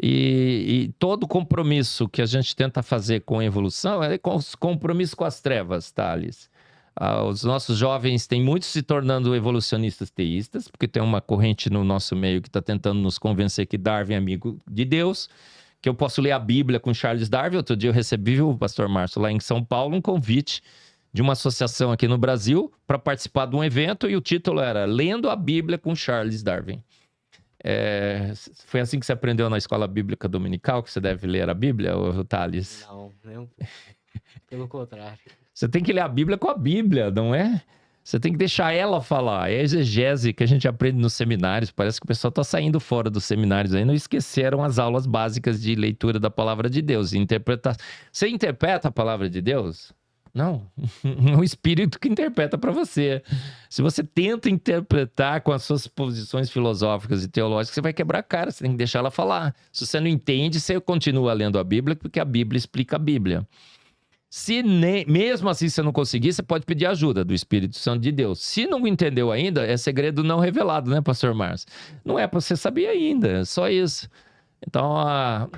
E todo compromisso que a gente tenta fazer com a evolução é compromisso com as trevas, Thales. Os nossos jovens têm muitos se tornando evolucionistas teístas, porque tem uma corrente no nosso meio que está tentando nos convencer que Darwin é amigo de Deus, que eu posso ler a Bíblia com Charles Darwin. Outro dia eu recebi, o pastor Márcio, lá em São Paulo, um convite de uma associação aqui no Brasil para participar de um evento e o título era Lendo a Bíblia com Charles Darwin. Foi assim que você aprendeu na escola bíblica dominical, que você deve ler a Bíblia, ou Thales? Não, pelo contrário. Você tem que ler a Bíblia com a Bíblia, não é? Você tem que deixar ela falar. É a exegese que a gente aprende nos seminários. Parece que o pessoal está saindo fora dos seminários aí. Não esqueceram as aulas básicas de leitura da palavra de Deus. Você interpreta a palavra de Deus? Não. É o Espírito que interpreta para você. Se você tenta interpretar com as suas posições filosóficas e teológicas, você vai quebrar a cara. Você tem que deixar ela falar. Se você não entende, você continua lendo a Bíblia, porque a Bíblia explica a Bíblia. Se mesmo assim você não conseguir, você pode pedir ajuda do Espírito Santo de Deus. Se não entendeu ainda, é segredo não revelado, né, pastor Márcio? Não é para você saber ainda, é só isso. Então,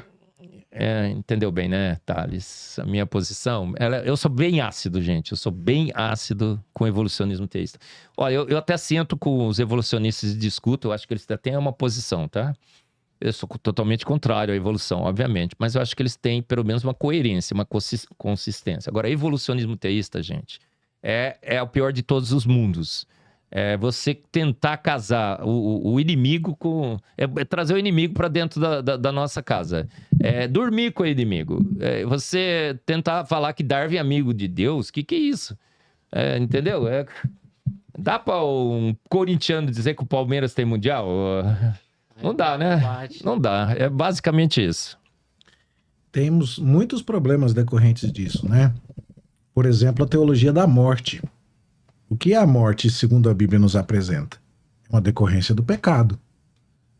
entendeu bem, né, Thales? A minha posição, eu sou bem ácido, gente. Eu sou bem ácido com o evolucionismo teísta. Olha, eu até sento com os evolucionistas e discuto, eu acho que eles têm uma posição, tá? Eu sou totalmente contrário à evolução, obviamente, mas eu acho que eles têm pelo menos uma coerência, uma consistência. Agora, evolucionismo teísta, gente, é o pior de todos os mundos. É você tentar casar o inimigo com... trazer o inimigo para dentro da nossa casa. Dormir com o inimigo. Você tentar falar que Darwin é amigo de Deus, que é isso? Entendeu? Dá para um corintiano dizer que o Palmeiras tem mundial? Não dá, né? Não dá. É basicamente isso. Temos muitos problemas decorrentes disso, né? Por exemplo, a teologia da morte. O que é a morte, segundo a Bíblia nos apresenta? É uma decorrência do pecado.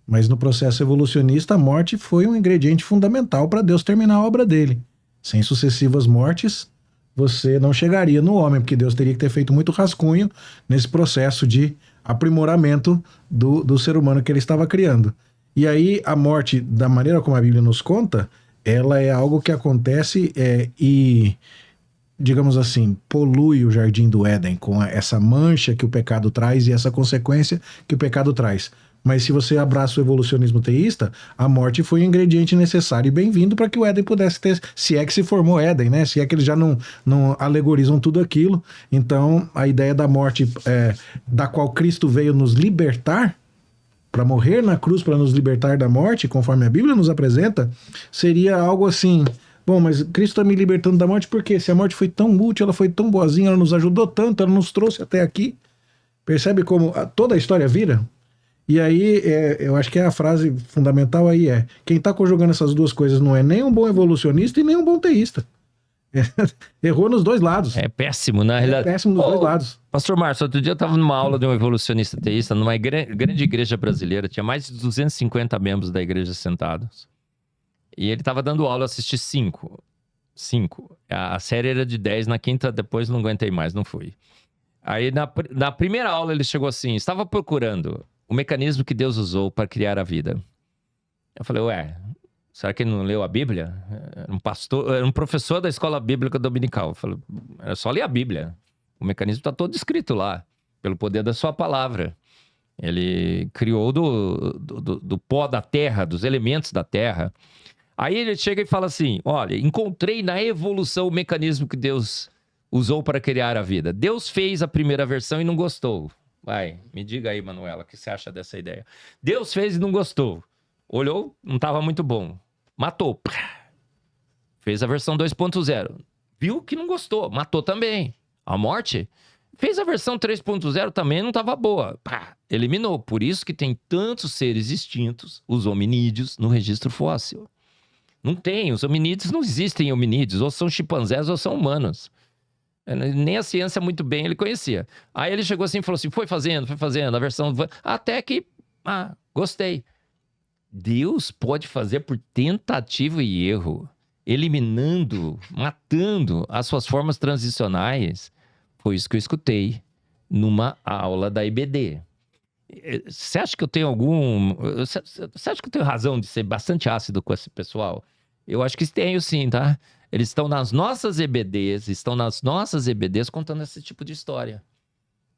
Mas no processo evolucionista, a morte foi um ingrediente fundamental para Deus terminar a obra dele. Sem sucessivas mortes, você não chegaria no homem, porque Deus teria que ter feito muito rascunho nesse processo de aprimoramento do ser humano que ele estava criando. E aí a morte, da maneira como a Bíblia nos conta, ela é algo que acontece e, digamos assim, polui o jardim do Éden com essa mancha que o pecado traz e essa consequência que o pecado traz. Mas se você abraça o evolucionismo teísta, a morte foi um ingrediente necessário e bem-vindo para que o Éden pudesse ter, se é que se formou Éden, né? Se é que eles já não alegorizam tudo aquilo. Então, a ideia da morte, da qual Cristo veio nos libertar, para morrer na cruz, para nos libertar da morte, conforme a Bíblia nos apresenta, seria algo assim: bom, mas Cristo está me libertando da morte por quê? Se a morte foi tão útil, ela foi tão boazinha, ela nos ajudou tanto, ela nos trouxe até aqui. Percebe como toda a história vira? E aí, eu acho que a frase fundamental aí quem está conjugando essas duas coisas não é nem um bom evolucionista e nem um bom teísta. Errou nos dois lados. É péssimo, na realidade. É péssimo nos dois lados. Pastor Márcio, outro dia eu estava numa aula de um evolucionista teísta, numa grande igreja brasileira, tinha mais de 250 membros da igreja sentados. E ele estava dando aula, eu assisti 5. A série era de 10, na quinta depois não aguentei mais, não fui. Aí na primeira aula ele chegou assim: estava procurando o mecanismo que Deus usou para criar a vida. Eu falei: ué, será que ele não leu a Bíblia? Era um professor da escola bíblica dominical. Eu falei: era só ler a Bíblia. O mecanismo está todo escrito lá, pelo poder da sua palavra. Ele criou do pó da terra, dos elementos da terra. Aí ele chega e fala assim: olha, encontrei na evolução o mecanismo que Deus usou para criar a vida. Deus fez a primeira versão e não gostou. Vai, me diga aí, Manuela, o que você acha dessa ideia? Deus fez e não gostou. Olhou, não estava muito bom. Matou. Fez a versão 2.0. Viu que não gostou. Matou também. A morte. Fez a versão 3.0, também não estava boa. Eliminou. Por isso que tem tantos seres extintos, os hominídeos, no registro fóssil. Não tem. Os hominídeos não existem hominídeos. Ou são chimpanzés ou são humanos. Nem a ciência muito bem ele conhecia. Aí ele chegou assim e falou assim: foi fazendo, a versão... Até que, gostei. Deus pode fazer por tentativa e erro, eliminando, matando as suas formas transicionais. Foi isso que eu escutei numa aula da IBD. Você acha que eu tenho Você acha que eu tenho razão de ser bastante ácido com esse pessoal? Eu acho que tenho sim, tá? Eles estão nas nossas EBDs, contando esse tipo de história.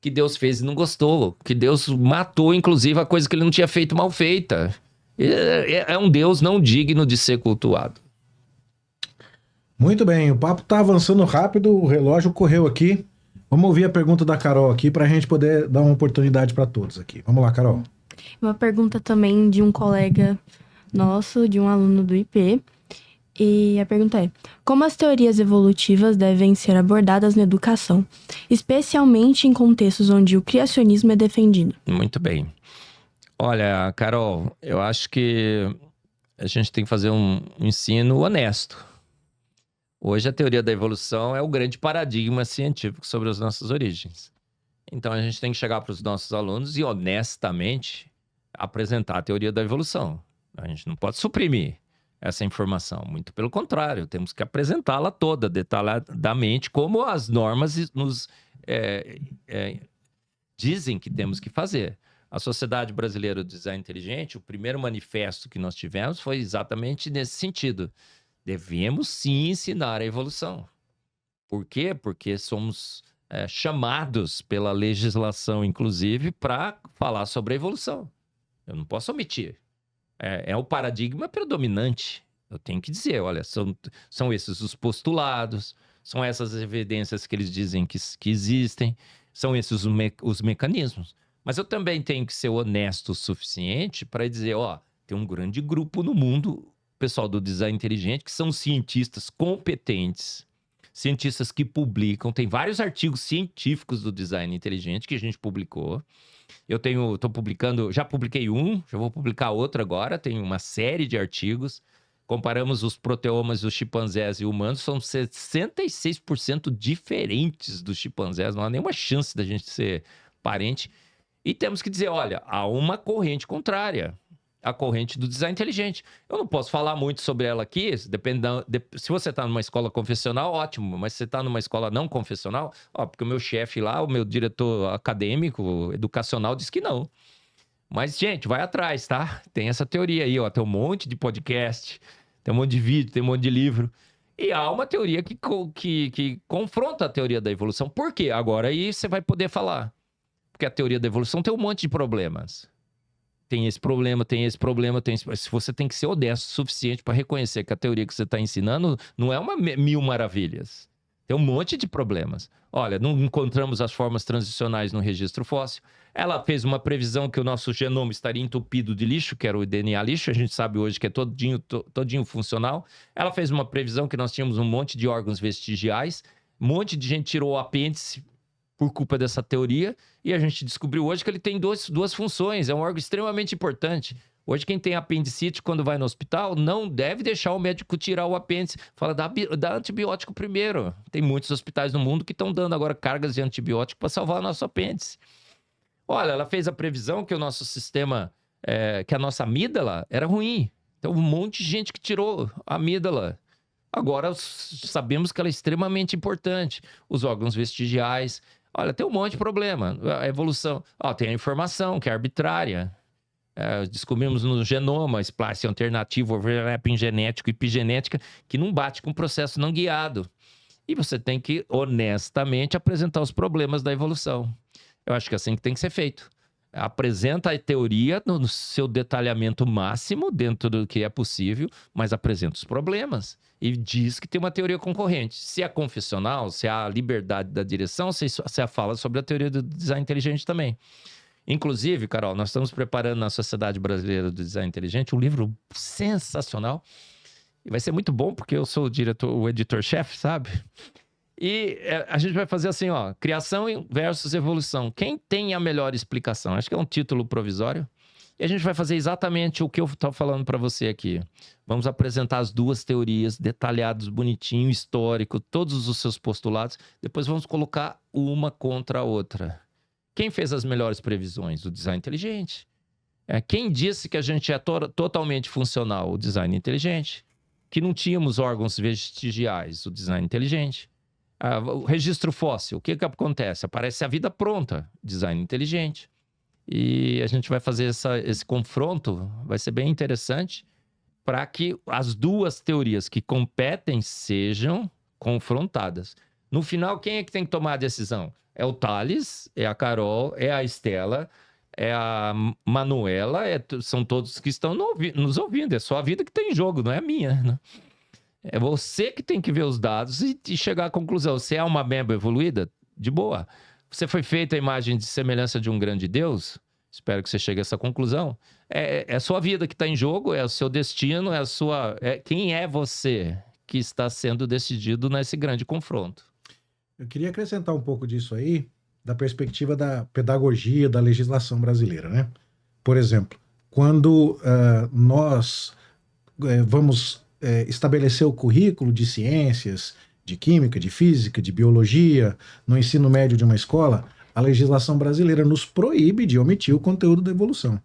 Que Deus fez e não gostou. Que Deus matou, inclusive, a coisa que ele não tinha feito mal feita. É um Deus não digno de ser cultuado. Muito bem, o papo tá avançando rápido, o relógio correu aqui. Vamos ouvir a pergunta da Carol aqui para a gente poder dar uma oportunidade para todos aqui. Vamos lá, Carol. Uma pergunta também de um colega nosso, de um aluno do IP. E a pergunta é: como as teorias evolutivas devem ser abordadas na educação, especialmente em contextos onde o criacionismo é defendido? Muito bem. Olha, Carol, eu acho que a gente tem que fazer um ensino honesto. Hoje a teoria da evolução é o grande paradigma científico sobre as nossas origens. Então a gente tem que chegar para os nossos alunos e honestamente apresentar a teoria da evolução. A gente não pode suprimir essa informação. Muito pelo contrário, temos que apresentá-la toda, detalhadamente, como as normas nos dizem que temos que fazer. A Sociedade Brasileira do Design Inteligente, o primeiro manifesto que nós tivemos foi exatamente nesse sentido. Devemos sim ensinar a evolução. Por quê? Porque somos chamados pela legislação, inclusive, para falar sobre a evolução. Eu não posso omitir. É o paradigma predominante. Eu tenho que dizer, olha, são esses os postulados, são essas evidências que eles dizem que existem, são esses os mecanismos. Mas eu também tenho que ser honesto o suficiente para dizer, tem um grande grupo no mundo, pessoal do design inteligente, que são cientistas competentes, cientistas que publicam, tem vários artigos científicos do design inteligente que a gente publicou. Estou publicando, já publiquei um, já vou publicar outro agora, tem uma série de artigos. Comparamos os proteomas dos chimpanzés e humanos, são 66% diferentes dos chimpanzés, não há nenhuma chance da gente ser parente. E temos que dizer, olha, há uma corrente contrária. a corrente do design inteligente. Eu não posso falar muito sobre ela aqui, se você está numa escola confessional, ótimo, mas se você está numa escola não confessional, porque o meu chefe lá, o meu diretor acadêmico, educacional, diz que não. Mas, gente, vai atrás, tá? Tem essa teoria aí, tem um monte de podcast, tem um monte de vídeo, tem um monte de livro. E há uma teoria que confronta a teoria da evolução. Por quê? Agora aí você vai poder falar. Porque a teoria da evolução tem um monte de problemas. Tem esse problema, tem esse problema, tem esse... Você tem que ser honesto o suficiente para reconhecer que a teoria que você está ensinando não é uma mil maravilhas. Tem um monte de problemas. Olha, não encontramos as formas transicionais no registro fóssil. Ela fez uma previsão que o nosso genoma estaria entupido de lixo, que era o DNA lixo. A gente sabe hoje que é todinho funcional. Ela fez uma previsão que nós tínhamos um monte de órgãos vestigiais. Um monte de gente tirou o apêndice por culpa dessa teoria. E a gente descobriu hoje que ele tem duas funções. É um órgão extremamente importante. Hoje, quem tem apendicite, quando vai no hospital, não deve deixar o médico tirar o apêndice. Fala, dá antibiótico primeiro. Tem muitos hospitais no mundo que estão dando agora cargas de antibiótico para salvar o nosso apêndice. Olha, ela fez a previsão que o nosso sistema, que a nossa amígdala era ruim. Então, um monte de gente que tirou a amígdala. Agora, sabemos que ela é extremamente importante. Os órgãos vestigiais. Olha, tem um monte de problema. A evolução. Tem a informação, que é arbitrária. Descobrimos no genoma splice alternativo, overlapping genético e epigenética, que não bate com o processo não guiado. E você tem que, honestamente, apresentar os problemas da evolução. Eu acho que é assim que tem que ser feito. Apresenta a teoria no seu detalhamento máximo, dentro do que é possível, mas apresenta os problemas. E diz que tem uma teoria concorrente. Se é confessional, se há liberdade da direção, você fala sobre a teoria do design inteligente também. Inclusive, Carol, nós estamos preparando na Sociedade Brasileira do Design Inteligente um livro sensacional. E vai ser muito bom, porque eu sou o editor-chefe, sabe? E a gente vai fazer assim, criação versus evolução. Quem tem a melhor explicação? Acho que é um título provisório. E a gente vai fazer exatamente o que eu estou falando para você aqui. Vamos apresentar as duas teorias, detalhados, bonitinho, histórico, todos os seus postulados. Depois vamos colocar uma contra a outra. Quem fez as melhores previsões? O design inteligente. Quem disse que a gente é totalmente funcional? O design inteligente. Que não tínhamos órgãos vestigiais? O design inteligente. O registro fóssil, o que acontece? Aparece a vida pronta, design inteligente. E a gente vai fazer esse confronto, vai ser bem interessante, para que as duas teorias que competem sejam confrontadas. No final, quem é que tem que tomar a decisão? É o Thales, é a Carol, é a Estela, é a Manuela, são todos que estão nos ouvindo. É só a vida que tem em jogo, não é a minha, né? É você que tem que ver os dados e chegar à conclusão. Você é uma ameba evoluída? De boa. Você foi feita a imagem de semelhança de um grande Deus? Espero que você chegue a essa conclusão. É a sua vida que está em jogo, é o seu destino, quem é você que está sendo decidido nesse grande confronto. Eu queria acrescentar um pouco disso aí, da perspectiva da pedagogia, da legislação brasileira, né? Por exemplo, quando nós vamos estabelecer o currículo de ciências, de química, de física, de biologia, no ensino médio de uma escola, a legislação brasileira nos proíbe de omitir o conteúdo da evolução.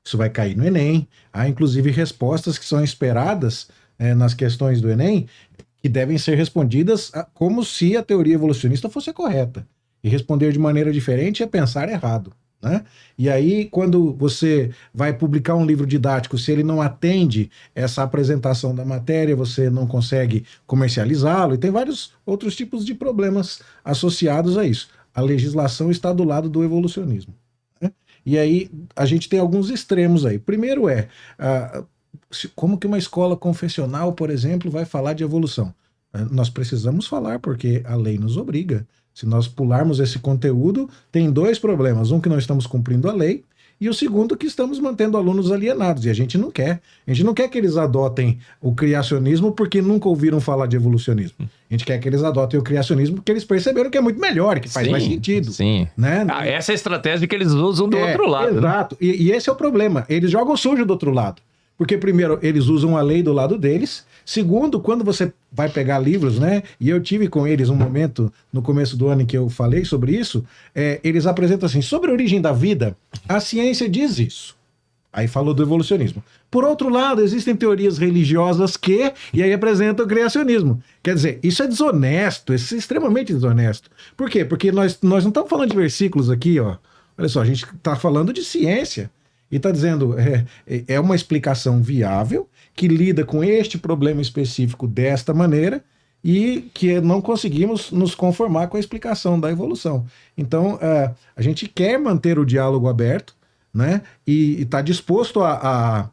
Isso vai cair no Enem. Há, inclusive, respostas que são esperadas nas questões do Enem, que devem ser respondidas como se a teoria evolucionista fosse correta. E responder de maneira diferente é pensar errado, né? E aí, quando você vai publicar um livro didático, se ele não atende essa apresentação da matéria, você não consegue comercializá-lo, e tem vários outros tipos de problemas associados a isso. A legislação está do lado do evolucionismo, né? E aí, a gente tem alguns extremos aí. Primeiro como que uma escola confessional, por exemplo, vai falar de evolução? Nós precisamos falar, porque a lei nos obriga. Se nós pularmos esse conteúdo, tem dois problemas. Um, que não estamos cumprindo a lei, e o segundo, que estamos mantendo alunos alienados. E a gente não quer. A gente não quer que eles adotem o criacionismo porque nunca ouviram falar de evolucionismo. A gente quer que eles adotem o criacionismo porque eles perceberam que é muito melhor, que faz mais sentido. Sim. Né? Essa é a estratégia que eles usam do outro lado. Exato. Né? E esse é o problema. Eles jogam sujo do outro lado. Porque, primeiro, eles usam a lei do lado deles. Segundo, quando você vai pegar livros, né? E eu tive com eles um momento no começo do ano em que eu falei sobre isso. Eles apresentam assim: sobre a origem da vida, a ciência diz isso. Aí falou do evolucionismo. Por outro lado, existem teorias religiosas e aí apresentam o criacionismo. Quer dizer, isso é desonesto, isso é extremamente desonesto. Por quê? Porque nós não estamos falando de versículos aqui, ó. Olha só, a gente está falando de ciência. E está dizendo, é uma explicação viável, que lida com este problema específico desta maneira, e que não conseguimos nos conformar com a explicação da evolução. Então, a gente quer manter o diálogo aberto, né? E está disposto a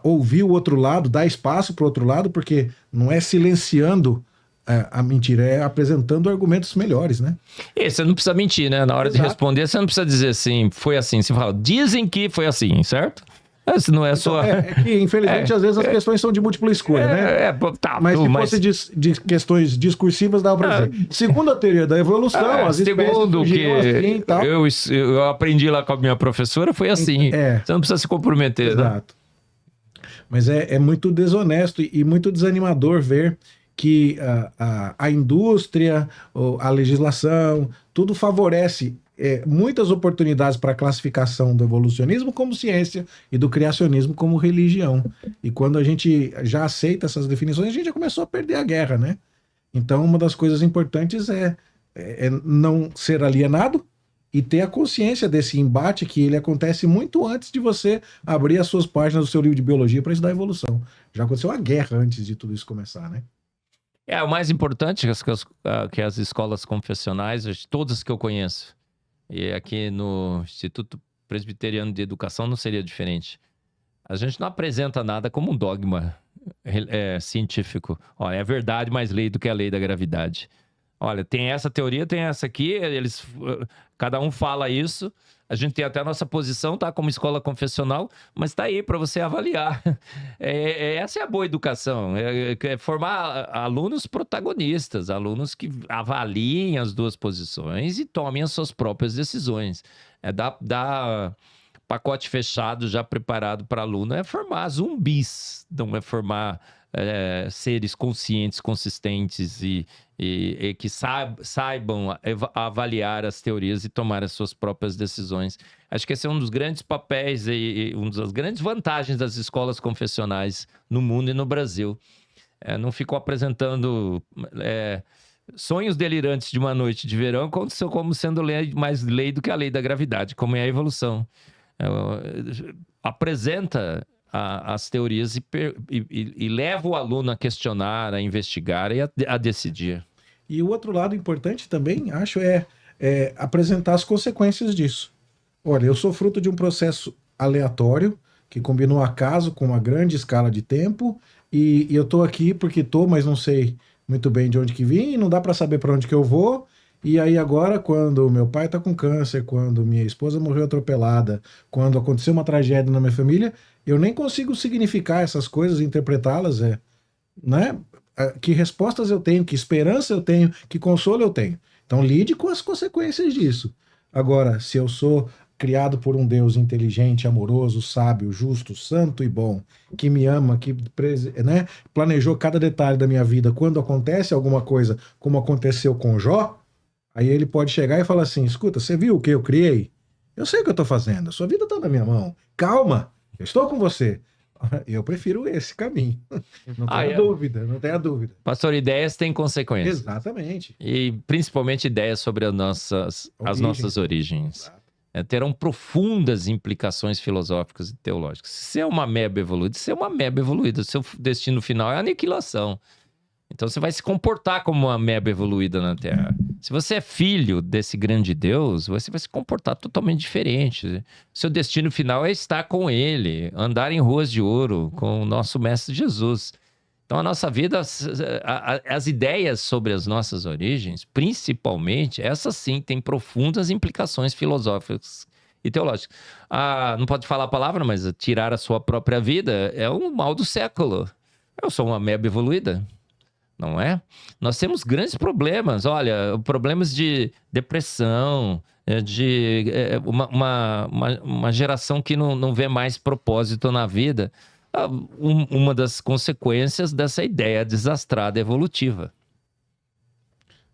ouvir o outro lado, dar espaço para o outro lado, porque não é silenciando a mentira, é apresentando argumentos melhores, né? E você não precisa mentir, né? Na hora de responder, você não precisa dizer assim, foi assim. Você fala, dizem que foi assim, certo? Se não é então, só... É que, infelizmente, às vezes as questões são de múltipla escolha, né? Tá, mas se fosse de questões discursivas, dava pra dizer. Segundo a teoria da evolução, as espécies segundo que surgiram assim e tal. eu aprendi lá com a minha professora, foi assim. Você não precisa se comprometer, exato. Mas é muito desonesto e muito desanimador ver que a indústria, a legislação, tudo favorece muitas oportunidades para a classificação do evolucionismo como ciência e do criacionismo como religião. E quando a gente já aceita essas definições, a gente já começou a perder a guerra, né? Então, uma das coisas importantes é não ser alienado e ter a consciência desse embate, que ele acontece muito antes de você abrir as suas páginas do seu livro de biologia para estudar a evolução. Já aconteceu a guerra antes de tudo isso começar, né? O mais importante que as escolas confessionais, todas que eu conheço, e aqui no Instituto Presbiteriano de Educação não seria diferente. A gente não apresenta nada como um dogma científico. Olha, é verdade mais lei do que a lei da gravidade. Olha, tem essa teoria, tem essa aqui, cada um fala isso. A gente tem até a nossa posição, tá? Como escola confessional, mas tá aí para você avaliar. Essa é a boa educação. É formar alunos protagonistas, alunos que avaliem as duas posições e tomem as suas próprias decisões. Dar pacote fechado, já preparado para aluno, é formar zumbis, não é formar seres conscientes, consistentes e que saibam avaliar as teorias e tomar as suas próprias decisões. Acho que esse é um dos grandes papéis e uma das grandes vantagens das escolas confessionais no mundo e no Brasil. Não ficou apresentando sonhos delirantes de uma noite de verão como sendo mais lei do que a lei da gravidade, como é a evolução. Apresenta as teorias e leva o aluno a questionar, a investigar e a decidir. E o outro lado importante também, acho, é apresentar as consequências disso. Olha, eu sou fruto de um processo aleatório que combinou acaso com uma grande escala de tempo e eu tô aqui porque tô, mas não sei muito bem de onde que vim, não dá para saber para onde que eu vou. E aí agora, quando meu pai tá com câncer, quando minha esposa morreu atropelada, quando aconteceu uma tragédia na minha família, eu nem consigo significar essas coisas, interpretá-las, né? Que respostas eu tenho, que esperança eu tenho, que consolo eu tenho. Então lide com as consequências disso. Agora, se eu sou criado por um Deus inteligente, amoroso, sábio, justo, santo e bom, que me ama, que né, planejou cada detalhe da minha vida, quando acontece alguma coisa, como aconteceu com Jó, aí ele pode chegar e falar assim, escuta, você viu o que eu criei? Eu sei o que eu estou fazendo, a sua vida está na minha mão. Calma, eu estou com você. Eu prefiro esse caminho. Não tenha dúvida, não tenha dúvida. Pastor, ideias têm consequências. Exatamente. E principalmente ideias sobre as nossas origens. Terão profundas implicações filosóficas e teológicas. Se você é uma ameba evoluída, você é uma ameba evoluída. Seu destino final é a aniquilação. Então você vai se comportar como uma ameba evoluída na Terra. Se você é filho desse grande Deus, você vai se comportar totalmente diferente. Seu destino final é estar com Ele, andar em ruas de ouro com o nosso Mestre Jesus. Então a nossa vida, as ideias sobre as nossas origens, principalmente, essas sim têm profundas implicações filosóficas e teológicas. Não pode falar a palavra, mas tirar a sua própria vida é um mal do século. Eu sou uma ameba evoluída. Não é? Nós temos grandes problemas, olha, problemas de depressão, de uma geração que não vê mais propósito na vida. Uma das consequências dessa ideia desastrada evolutiva.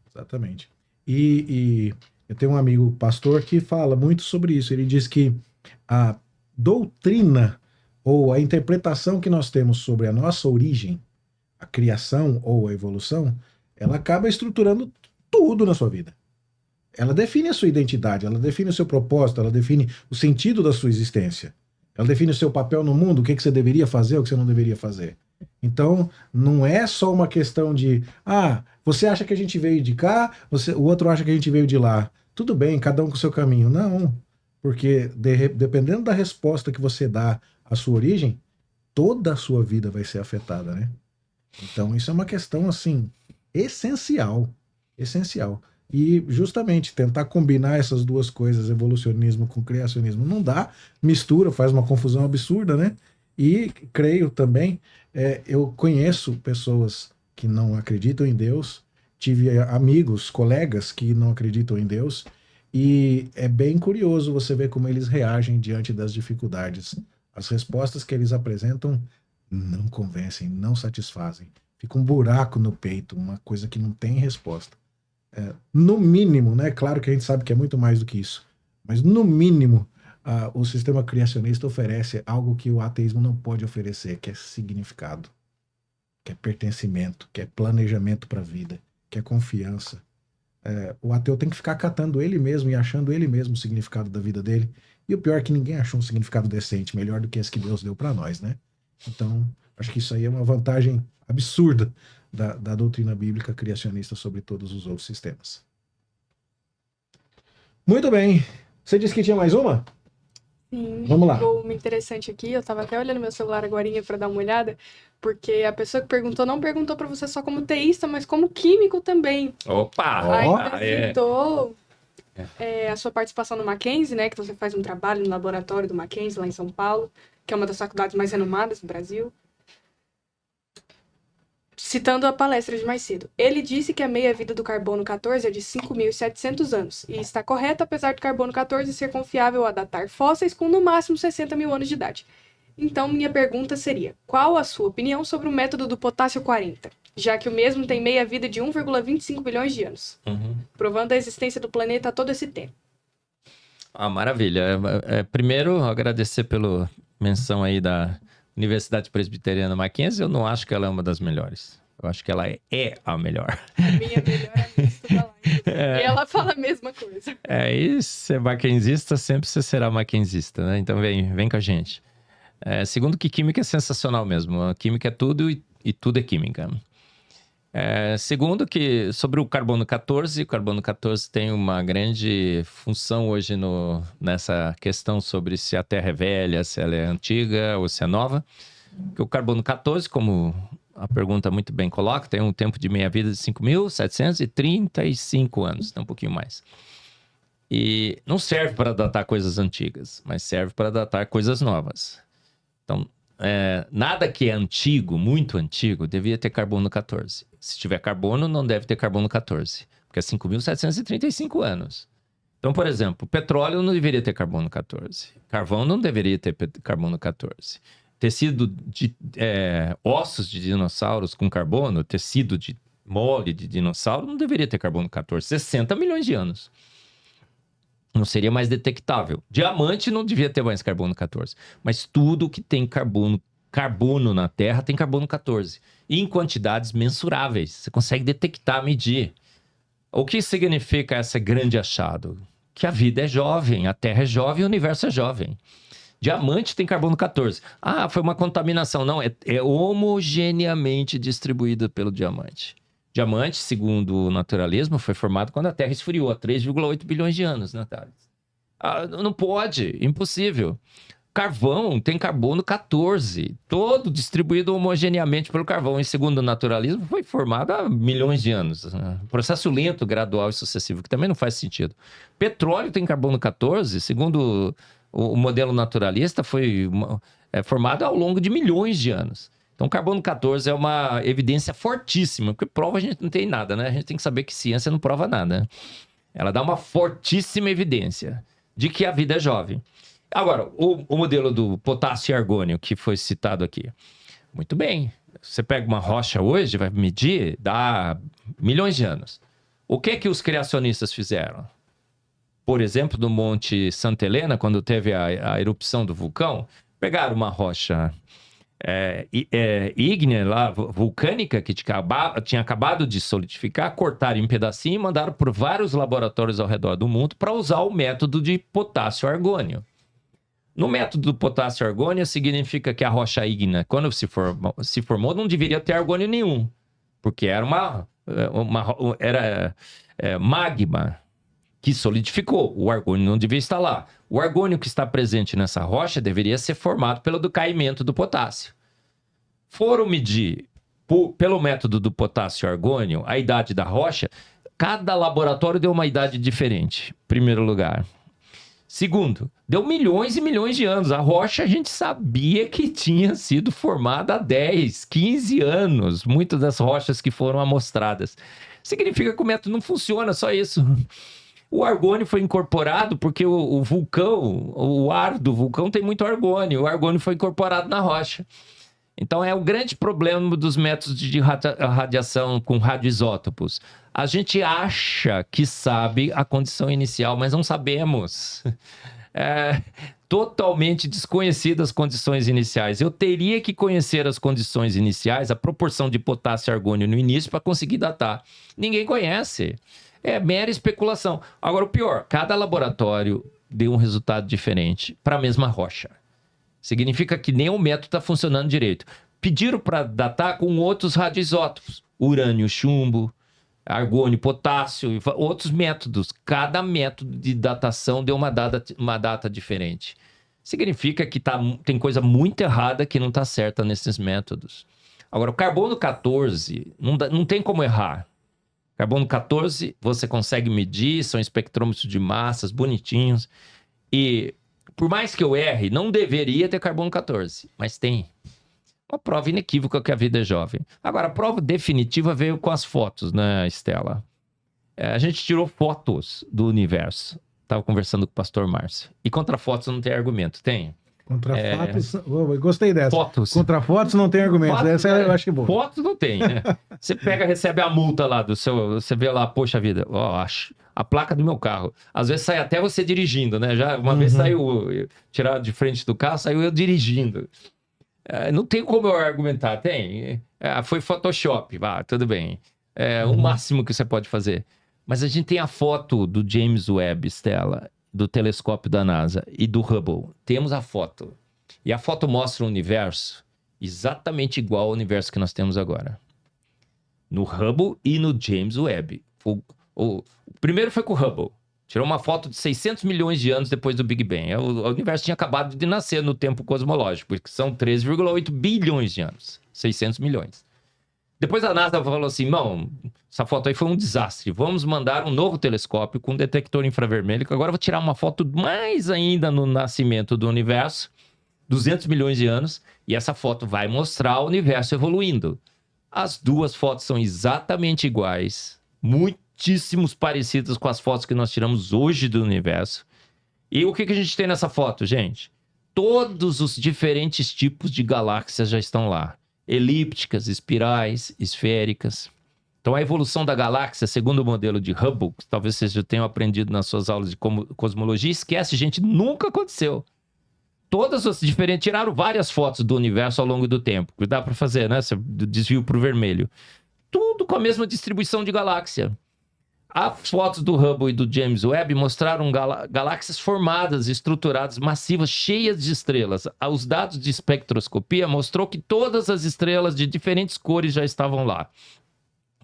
Exatamente. E eu tenho um amigo pastor que fala muito sobre isso. Ele diz que doutrina ou a interpretação que nós temos sobre a nossa origem, a criação ou a evolução, ela acaba estruturando tudo na sua vida. Ela define a sua identidade, ela define o seu propósito, ela define o sentido da sua existência. Ela define o seu papel no mundo, o que você deveria fazer, o que você não deveria fazer. Então, não é só uma questão de, você acha que a gente veio de cá, o outro acha que a gente veio de lá. Tudo bem, cada um com o seu caminho. Não, porque dependendo da resposta que você dá à sua origem, toda a sua vida vai ser afetada, né? Então, isso é uma questão, assim, essencial. Essencial. E, justamente, tentar combinar essas duas coisas, evolucionismo com criacionismo, não dá, mistura, faz uma confusão absurda, né? E creio também, eu conheço pessoas que não acreditam em Deus, tive amigos, colegas que não acreditam em Deus, e é bem curioso você ver como eles reagem diante das dificuldades. As respostas que eles apresentam não convencem, não satisfazem. Fica um buraco no peito, uma coisa que não tem resposta. No mínimo, né? Claro que a gente sabe que é muito mais do que isso, mas no mínimo o sistema criacionista oferece algo que o ateísmo não pode oferecer, que é significado, que é pertencimento, que é planejamento para a vida, que é confiança. O ateu tem que ficar catando ele mesmo e achando ele mesmo o significado da vida dele. E o pior é que ninguém achou um significado decente, melhor do que esse que Deus deu para nós, né? Então, acho que isso aí é uma vantagem absurda da doutrina bíblica criacionista sobre todos os outros sistemas. Muito bem. Você disse que tinha mais uma? Sim. Vamos lá. Uma interessante aqui, eu tava até olhando meu celular agorinha para dar uma olhada, porque a pessoa que perguntou não perguntou para você só como teísta, mas como químico também. Opa! Ainda citou a sua participação no Mackenzie, né, que você faz um trabalho no laboratório do Mackenzie lá em São Paulo, que é uma das faculdades mais renomadas do Brasil. Citando a palestra de mais cedo, ele disse que a meia-vida do carbono 14 é de 5.700 anos, e está correto, apesar do carbono 14 ser confiável a datar fósseis com no máximo 60 mil anos de idade. Então, minha pergunta seria, qual a sua opinião sobre o método do potássio 40, já que o mesmo tem meia-vida de 1,25 bilhões de anos, provando a existência do planeta há todo esse tempo? Maravilha. Primeiro, agradecer pela menção aí da Universidade Presbiteriana Mackenzie. Eu não acho que ela é uma das melhores. Eu acho que ela é a melhor. Minha melhor amiga estuda lá. E ela fala a mesma coisa. E ser mackenzista, sempre você será mackenzista, né? Então vem com a gente. Segundo que química é sensacional mesmo. A química é tudo e tudo é química. Segundo que sobre o carbono 14 tem uma grande função hoje nessa questão sobre se a Terra é velha, se ela é antiga ou se é nova. Que o carbono 14, como a pergunta muito bem coloca, tem um tempo de meia-vida de 5.735 anos, um pouquinho mais. E não serve para datar coisas antigas, mas serve para datar coisas novas. Então, nada que é antigo, muito antigo, devia ter carbono 14. Se tiver carbono, não deve ter carbono 14, porque é 5.735 anos. Então, por exemplo, petróleo não deveria ter carbono 14. Carvão não deveria ter carbono 14. Tecido de ossos de dinossauros com carbono, tecido de mole de dinossauro, não deveria ter carbono 14. 60 milhões de anos. Não seria mais detectável. Diamante não devia ter mais carbono 14. Mas tudo que tem carbono na Terra tem carbono 14. E em quantidades mensuráveis. Você consegue detectar, medir. O que significa esse grande achado? Que a vida é jovem, a Terra é jovem, o universo é jovem. Diamante tem carbono 14. Foi uma contaminação. Não, é homogeneamente distribuído pelo diamante. Diamante, segundo o naturalismo, foi formado quando a Terra esfriou há 3,8 bilhões de anos, né, Thales? Não pode, impossível. Carvão tem carbono 14, todo distribuído homogeneamente pelo carvão. E segundo o naturalismo, foi formado há milhões de anos. Processo lento, gradual e sucessivo, que também não faz sentido. Petróleo tem carbono 14, segundo o modelo naturalista, foi formado ao longo de milhões de anos. Então, carbono 14 é uma evidência fortíssima, porque prova a gente não tem nada, né? A gente tem que saber que ciência não prova nada. Ela dá uma fortíssima evidência de que a vida é jovem. Agora, o modelo do potássio e argônio, que foi citado aqui. Muito bem. Você pega uma rocha hoje, vai medir, dá milhões de anos. O que os criacionistas fizeram? por exemplo, no Monte Santa Helena, quando teve a erupção do vulcão, pegaram uma rocha ígnea, lá, vulcânica, que tinha acabado de solidificar, cortaram em pedacinho e mandaram por vários laboratórios ao redor do mundo para usar o método de potássio-argônio. No método do potássio-argônio, significa que a rocha ígnea, quando se formou, não deveria ter argônio nenhum, porque era magma que solidificou. O argônio não devia estar lá. O argônio que está presente nessa rocha deveria ser formado pelo decaimento do potássio. Foram medir, pelo método do potássio-argônio, a idade da rocha. Cada laboratório deu uma idade diferente, em primeiro lugar. Segundo, deu milhões e milhões de anos. A rocha a gente sabia que tinha sido formada há 10, 15 anos. Muitas das rochas que foram amostradas. Significa que o método não funciona, só isso. O argônio foi incorporado porque o vulcão, o ar do vulcão tem muito argônio. O argônio foi incorporado na rocha. Então é o grande problema dos métodos de radiação com radioisótopos. A gente acha que sabe a condição inicial, mas não sabemos. Totalmente desconhecidas as condições iniciais. Eu teria que conhecer as condições iniciais, a proporção de potássio e argônio no início para conseguir datar. Ninguém conhece. É mera especulação. Agora, o pior, cada laboratório deu um resultado diferente para a mesma rocha. Significa que nem o método está funcionando direito. Pediram para datar com outros radioisótopos. Urânio, chumbo, argônio, potássio, outros métodos. Cada método de datação deu uma data diferente. Significa que tem coisa muito errada que não está certa nesses métodos. Agora, o carbono 14, não tem como errar. Carbono 14, você consegue medir, são espectrômetros de massas bonitinhos. E por mais que eu erre, não deveria ter carbono 14, mas tem. Uma prova inequívoca que a vida é jovem. Agora, a prova definitiva veio com as fotos, né, Estela? A gente tirou fotos do universo. Estava conversando com o pastor Márcio. E contra fotos não tem argumento, tem? Contra fatos... Gostei dessa. Fotos. Contra fotos não tem argumento. Fotos, essa eu acho que é boa. Fotos não tem, né? Você recebe a multa lá do seu... Você vê lá, poxa vida, a placa do meu carro. Às vezes sai até você dirigindo, né? Já uma vez saiu, tirar de frente do carro, saiu eu dirigindo. Não tem como eu argumentar, tem? Foi Photoshop, tudo bem. O máximo que você pode fazer. Mas a gente tem a foto do James Webb, Stella, do telescópio da NASA e do Hubble. Temos a foto. E a foto mostra um universo exatamente igual ao universo que nós temos agora. No Hubble e no James Webb. O primeiro foi com o Hubble. Tirou uma foto de 600 milhões de anos depois do Big Bang. O universo tinha acabado de nascer no tempo cosmológico, que são 13,8 bilhões de anos. 600 milhões. Depois a NASA falou assim, não, essa foto aí foi um desastre. Vamos mandar um novo telescópio com detector infravermelho, que agora eu vou tirar uma foto mais ainda no nascimento do universo, 200 milhões de anos, e essa foto vai mostrar o universo evoluindo. As duas fotos são exatamente iguais, muitíssimos parecidas com as fotos que nós tiramos hoje do universo. E o que a gente tem nessa foto, gente? Todos os diferentes tipos de galáxias já estão lá. Elípticas, espirais, esféricas. Então, a evolução da galáxia, segundo o modelo de Hubble, que talvez vocês já tenham aprendido nas suas aulas de cosmologia, esquece, gente, nunca aconteceu. Todas as diferentes... Tiraram várias fotos do universo ao longo do tempo. Que dá para fazer, né? Desvio para o vermelho. Tudo com a mesma distribuição de galáxia. As fotos do Hubble e do James Webb mostraram galáxias formadas, estruturadas, massivas, cheias de estrelas. Os dados de espectroscopia mostrou que todas as estrelas de diferentes cores já estavam lá.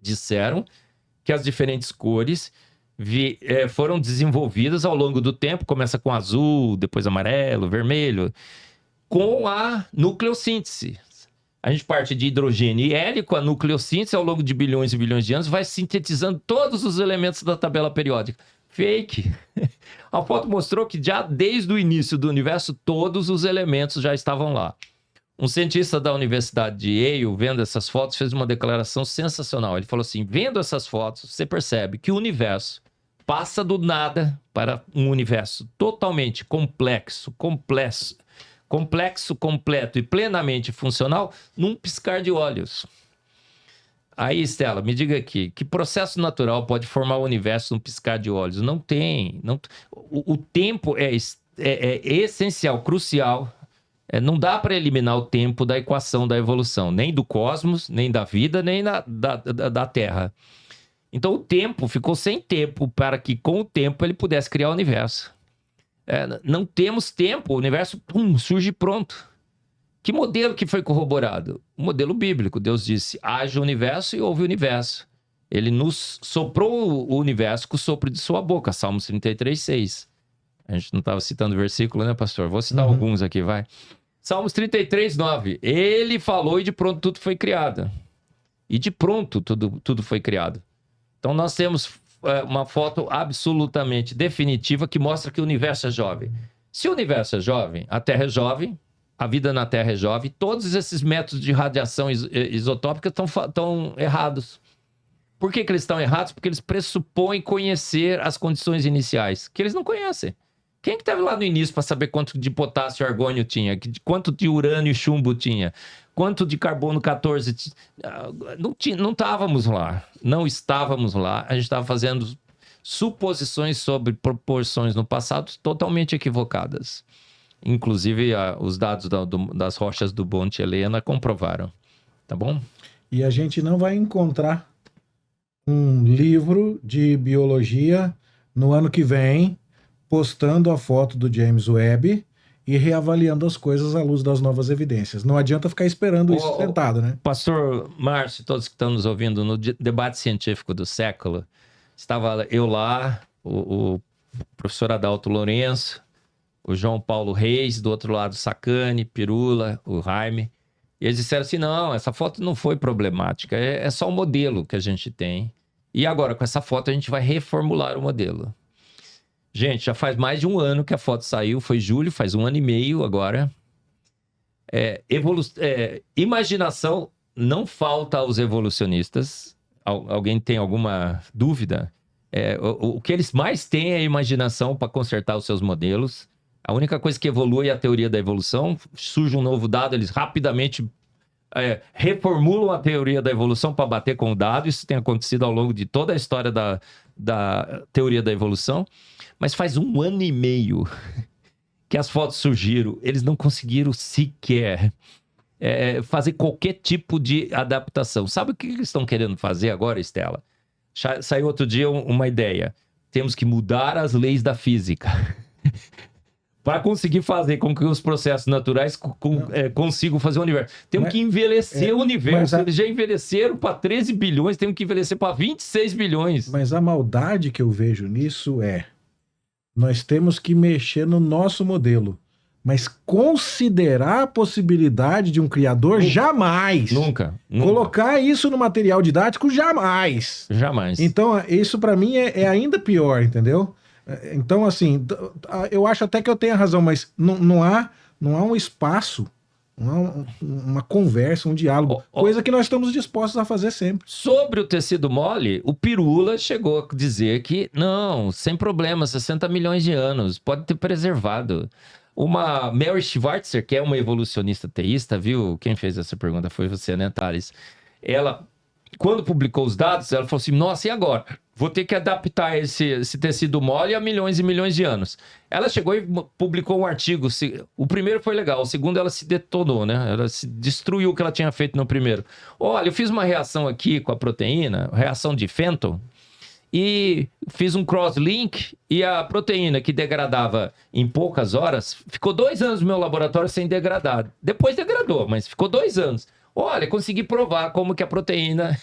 Disseram que as diferentes cores foram desenvolvidas ao longo do tempo, começa com azul, depois amarelo, vermelho, com a nucleossíntese. A gente parte de hidrogênio e hélio, com a nucleossíntese, ao longo de bilhões e bilhões de anos, vai sintetizando todos os elementos da tabela periódica. Fake. A foto mostrou que já desde o início do universo, todos os elementos já estavam lá. Um cientista da Universidade de Yale, vendo essas fotos, fez uma declaração sensacional. Ele falou assim, vendo essas fotos, você percebe que o universo passa do nada para um universo totalmente complexo, completo e plenamente funcional num piscar de olhos. Aí, Estela, me diga aqui, que processo natural pode formar o universo num piscar de olhos? Não tem. o tempo é essencial, crucial. Não dá para eliminar o tempo da equação da evolução, nem do cosmos, nem da vida, nem da Terra. Então o tempo ficou sem tempo para que com o tempo ele pudesse criar o universo. Não temos tempo, o universo surge pronto. Que modelo que foi corroborado? O modelo bíblico. Deus disse, haja o universo e houve o universo. Ele nos soprou o universo com o sopro de sua boca. Salmos 33:6. A gente não estava citando o versículo, né, pastor? Vou citar alguns aqui, vai. Salmos 33:9. Ele falou e de pronto tudo foi criado. E de pronto tudo foi criado. Então nós temos uma foto absolutamente definitiva que mostra que o universo é jovem. Se o universo é jovem, a Terra é jovem, a vida na Terra é jovem, todos esses métodos de radiação isotópica estão errados. Por que eles estão errados? Porque eles pressupõem conhecer as condições iniciais, que eles não conhecem. Quem que esteve lá no início para saber quanto de potássio e argônio tinha? Quanto de urânio e chumbo tinha? Quanto de carbono 14? Não estávamos lá. Não estávamos lá. A gente estava fazendo suposições sobre proporções no passado totalmente equivocadas. Inclusive, os dados das rochas do Monte Helena comprovaram. Tá bom? E a gente não vai encontrar um livro de biologia no ano que vem postando a foto do James Webb e reavaliando as coisas à luz das novas evidências. Não adianta ficar esperando isso sentado, né? Pastor Márcio, todos que estão nos ouvindo, no debate científico do século, estava eu lá, o professor Adalto Lourenço, o João Paulo Reis, do outro lado Sacani, Pirula, o Jaime, e eles disseram assim, não, essa foto não foi problemática, é só um modelo que a gente tem, e agora com essa foto a gente vai reformular o modelo. Gente, já faz mais de um ano que a foto saiu, foi julho, faz 1 ano e meio agora. Imaginação não falta aos evolucionistas. Alguém tem alguma dúvida? O que eles mais têm é a imaginação para consertar os seus modelos. A única coisa que evolui é a teoria da evolução. Surge um novo dado, eles rapidamente reformulam a teoria da evolução para bater com o dado. Isso tem acontecido ao longo de toda a história da teoria da evolução. Mas faz 1 ano e meio que as fotos surgiram. Eles não conseguiram sequer fazer qualquer tipo de adaptação. Sabe o que eles estão querendo fazer agora, Estela? Saiu outro dia uma ideia. Temos que mudar as leis da física para conseguir fazer com que os processos naturais consigam fazer o universo. Temos que envelhecer o universo. Eles já envelheceram para 13 bilhões, temos que envelhecer para 26 bilhões. Mas a maldade que eu vejo nisso nós temos que mexer no nosso modelo. Mas considerar a possibilidade de um criador, jamais. Nunca. Colocar isso no material didático, jamais. Jamais. Então, isso para mim é ainda pior, entendeu? Então, assim, eu acho até que eu tenha razão, mas não há um espaço, não há uma conversa, um diálogo, coisa que nós estamos dispostos a fazer sempre. Sobre o tecido mole, o Pirula chegou a dizer que, não, sem problema, 60 milhões de anos, pode ter preservado. Uma Mary Schwartzer, que é uma evolucionista teísta, viu? Quem fez essa pergunta foi você, né, Thales? Ela, quando publicou os dados, ela falou assim, nossa, e agora? Vou ter que adaptar esse tecido mole a milhões e milhões de anos. Ela chegou e publicou um artigo. O primeiro foi legal, o segundo ela se detonou, né? Ela se destruiu o que ela tinha feito no primeiro. Olha, eu fiz uma reação aqui com a proteína, reação de Fenton, e fiz um crosslink e a proteína que degradava em poucas horas, ficou 2 anos no meu laboratório sem degradar. Depois degradou, mas ficou 2 anos. Olha, consegui provar como que a proteína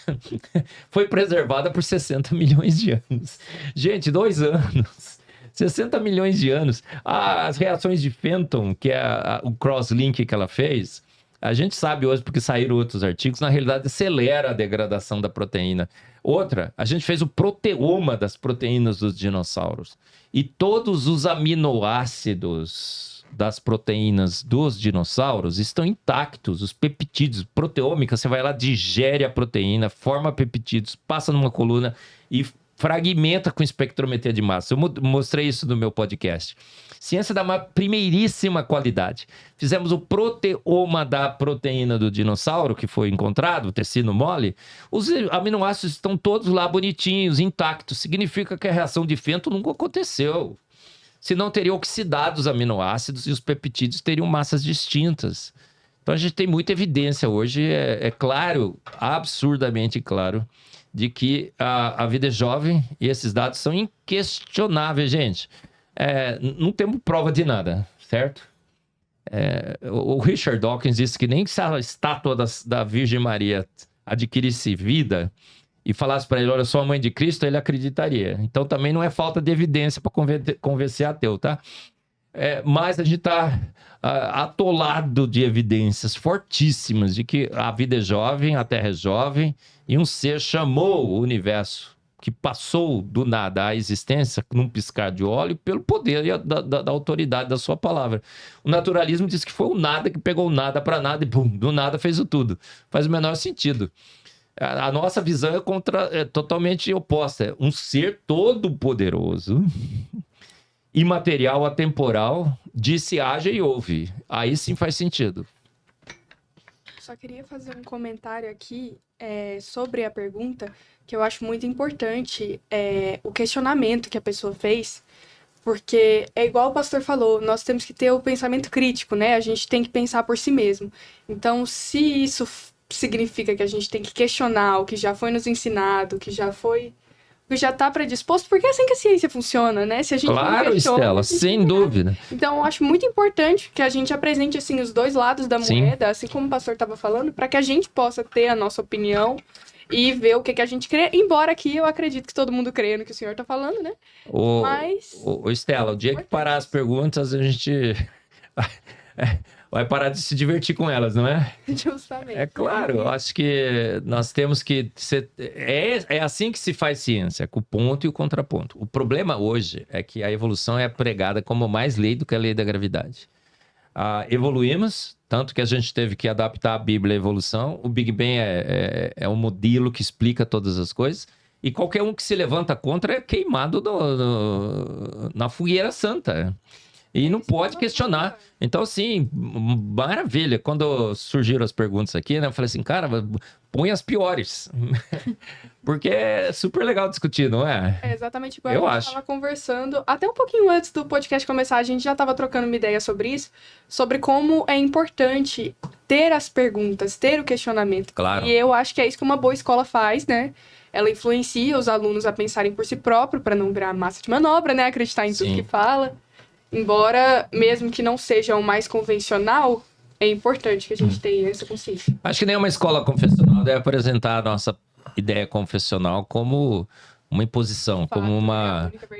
foi preservada por 60 milhões de anos. Gente, 2 anos. 60 milhões de anos. As reações de Fenton, que é o crosslink que ela fez, a gente sabe hoje, porque saíram outros artigos, na realidade acelera a degradação da proteína. Outra, a gente fez o proteoma das proteínas dos dinossauros. E todos os aminoácidos das proteínas dos dinossauros estão intactos. Os peptídeos, proteômica, você vai lá, digere a proteína, forma peptídeos, passa numa coluna e fragmenta com espectrometria de massa. Eu mostrei isso no meu podcast. Ciência da primeiríssima qualidade. Fizemos o proteoma da proteína do dinossauro, que foi encontrado, o tecido mole. Os aminoácidos estão todos lá bonitinhos, intactos. Significa que a reação de Fenton nunca aconteceu. Se não, teria oxidado os aminoácidos e os peptídeos teriam massas distintas. Então a gente tem muita evidência hoje, é claro, absurdamente claro, de que a vida é jovem e esses dados são inquestionáveis, gente. Não temos prova de nada, certo? O Richard Dawkins disse que nem se a estátua da Virgem Maria adquirisse vida e falasse para ele, olha, eu sou a mãe de Cristo, ele acreditaria. Então também não é falta de evidência para convencer ateu, tá? Mas a gente está atolado de evidências fortíssimas de que a vida é jovem, a Terra é jovem, e um ser chamou o universo, que passou do nada à existência, num piscar de olho, pelo poder da autoridade da sua palavra. O naturalismo diz que foi o nada que pegou o nada para nada e, pum, do nada fez o tudo. Faz o menor sentido. A nossa visão é totalmente oposta. É um ser todo-poderoso, imaterial, atemporal, disse, haja e ouve. Aí sim faz sentido. Só queria fazer um comentário aqui sobre a pergunta, que eu acho muito importante, o questionamento que a pessoa fez, porque é igual o pastor falou, nós temos que ter o pensamento crítico, né? A gente tem que pensar por si mesmo. Então, se isso significa que a gente tem que questionar o que já foi nos ensinado, que já está predisposto, porque é assim que a ciência funciona, né? Se a gente claro, Estela, sem dúvida. Então, eu acho muito importante que a gente apresente, assim, os dois lados da moeda, assim como o pastor estava falando, para que a gente possa ter a nossa opinião e ver o que a gente crê, embora aqui eu acredito que todo mundo crê no que o senhor está falando, né? Mas... Estela, o dia que parar as perguntas, a gente... vai parar de se divertir com elas, não é? Justamente. É claro, eu acho que nós temos que ser... É assim que se faz ciência, com o ponto e o contraponto. O problema hoje é que a evolução é pregada como mais lei do que a lei da gravidade. Evoluímos, tanto que a gente teve que adaptar a Bíblia à evolução. O Big Bang é um modelo que explica todas as coisas. E qualquer um que se levanta contra é queimado na fogueira santa. E não pode questionar. Então, assim, maravilha. Quando surgiram as perguntas aqui, né? Eu falei assim, cara, põe as piores. Porque é super legal discutir, não é? É exatamente igual a gente estava conversando. Até um pouquinho antes do podcast começar, a gente já estava trocando uma ideia sobre isso. Sobre como é importante ter as perguntas, ter o questionamento. Claro. E eu acho que é isso que uma boa escola faz, né? Ela influencia os alunos a pensarem por si próprio, para não virar massa de manobra, né? Acreditar em tudo que fala. Embora, mesmo que não seja o mais convencional, é importante que a gente tenha essa consciência. Acho que nenhuma escola confessional deve apresentar a nossa ideia confessional como uma imposição, como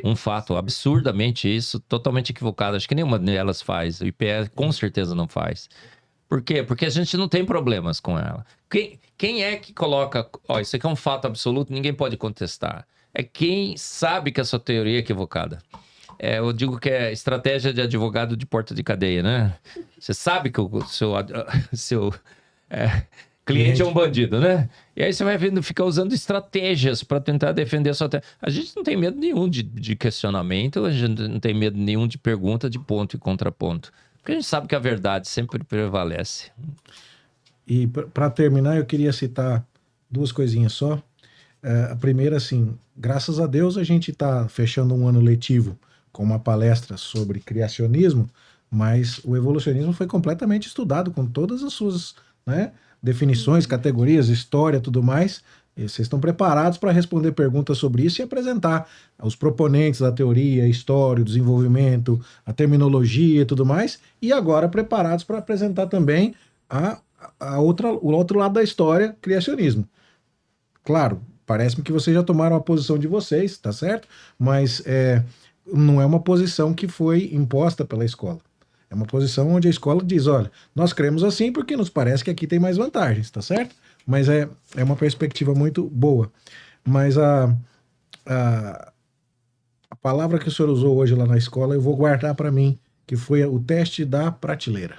um fato. Absurdamente isso, totalmente equivocado. Acho que nenhuma delas faz. O IPE com certeza não faz. Por quê? Porque a gente não tem problemas com ela. Quem é que coloca... isso aqui é um fato absoluto, ninguém pode contestar. É quem sabe que a sua teoria é equivocada. Eu digo que é estratégia de advogado de porta de cadeia, né? Você sabe que o seu cliente é um bandido, né? E aí você vai vendo, fica usando estratégias para tentar defender a sua tese. A gente não tem medo nenhum de questionamento, a gente não tem medo nenhum de pergunta de ponto e contraponto. Porque a gente sabe que a verdade sempre prevalece. E para terminar, eu queria citar duas coisinhas só. A primeira, assim, graças a Deus a gente está fechando um ano letivo com uma palestra sobre criacionismo, mas o evolucionismo foi completamente estudado com todas as suas, né, definições, categorias, história, tudo mais. E vocês estão preparados para responder perguntas sobre isso e apresentar os proponentes da teoria, a história, o desenvolvimento, a terminologia e tudo mais, e agora preparados para apresentar também o outro lado da história, criacionismo. Claro, parece-me que vocês já tomaram a posição de vocês, tá certo? Mas não é uma posição que foi imposta pela escola. É uma posição onde a escola diz, olha, nós cremos assim porque nos parece que aqui tem mais vantagens, tá certo? Mas é uma perspectiva muito boa. Mas a palavra que o senhor usou hoje lá na escola, eu vou guardar para mim, que foi o teste da prateleira.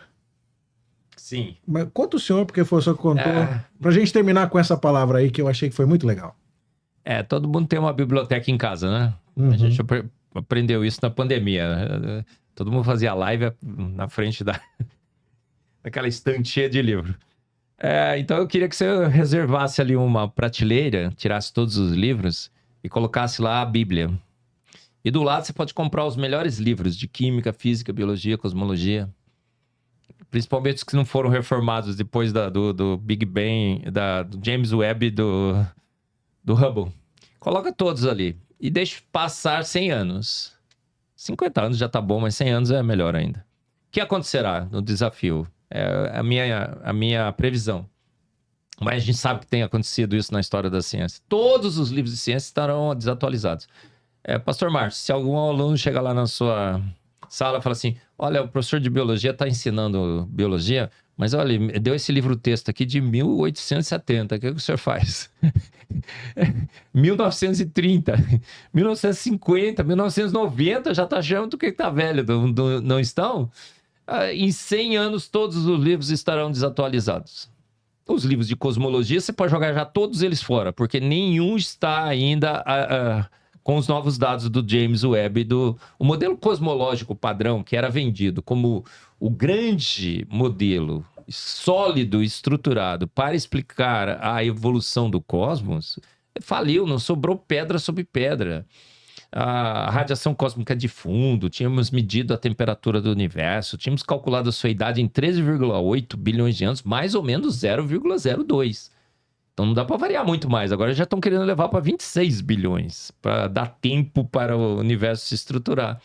Sim. Mas conta o senhor, porque foi o senhor que contou, pra gente terminar com essa palavra aí, que eu achei que foi muito legal. Todo mundo tem uma biblioteca em casa, né? Uhum. A gente aprendeu isso na pandemia. Todo mundo fazia live na frente daquela estante cheia de livro. Então eu queria que você reservasse ali uma prateleira, tirasse todos os livros e colocasse lá a Bíblia. E do lado você pode comprar os melhores livros de química, física, biologia, cosmologia. Principalmente os que não foram reformados depois do Big Bang, do James Webb e do Hubble. Coloca todos ali e deixa passar 100 anos. 50 anos já tá bom, mas 100 anos é melhor ainda. O que acontecerá no desafio? É a minha previsão. Mas a gente sabe que tem acontecido isso na história da ciência. Todos os livros de ciência estarão desatualizados. Pastor Márcio, se algum aluno chegar lá na sua sala e falar assim, olha, o professor de biologia está ensinando biologia, mas olha, deu esse livro-texto aqui de 1870, o que o senhor faz? 1930, 1950, 1990, já está achando que está velho, não estão? Em 100 anos, todos os livros estarão desatualizados. Os livros de cosmologia, você pode jogar já todos eles fora, porque nenhum está ainda com os novos dados do James Webb. O modelo cosmológico padrão, que era vendido como o grande modelo sólido, estruturado, para explicar a evolução do cosmos, faliu, não sobrou pedra sobre pedra. A radiação cósmica de fundo, tínhamos medido a temperatura do universo, tínhamos calculado a sua idade em 13,8 bilhões de anos, mais ou menos 0,02. Então não dá para variar muito mais. Agora já estão querendo levar para 26 bilhões, para dar tempo para o universo se estruturar.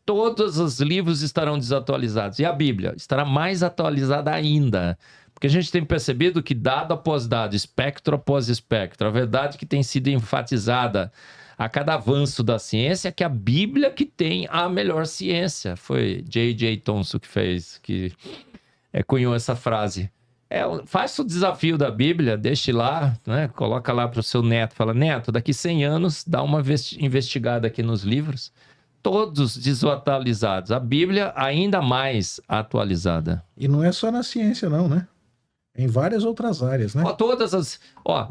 Todos os livros estarão desatualizados. E a Bíblia estará mais atualizada ainda. Porque a gente tem percebido que dado após dado, espectro após espectro, a verdade que tem sido enfatizada a cada avanço da ciência é que a Bíblia que tem a melhor ciência. Foi J.J. Thomson que cunhou essa frase. Faça o desafio da Bíblia, deixe lá, né? Coloca lá para o seu neto. Fala, neto, daqui 100 anos, dá uma investigada aqui nos livros. Todos desatualizados. A Bíblia ainda mais atualizada. E não é só na ciência, não, né? Em várias outras áreas, né?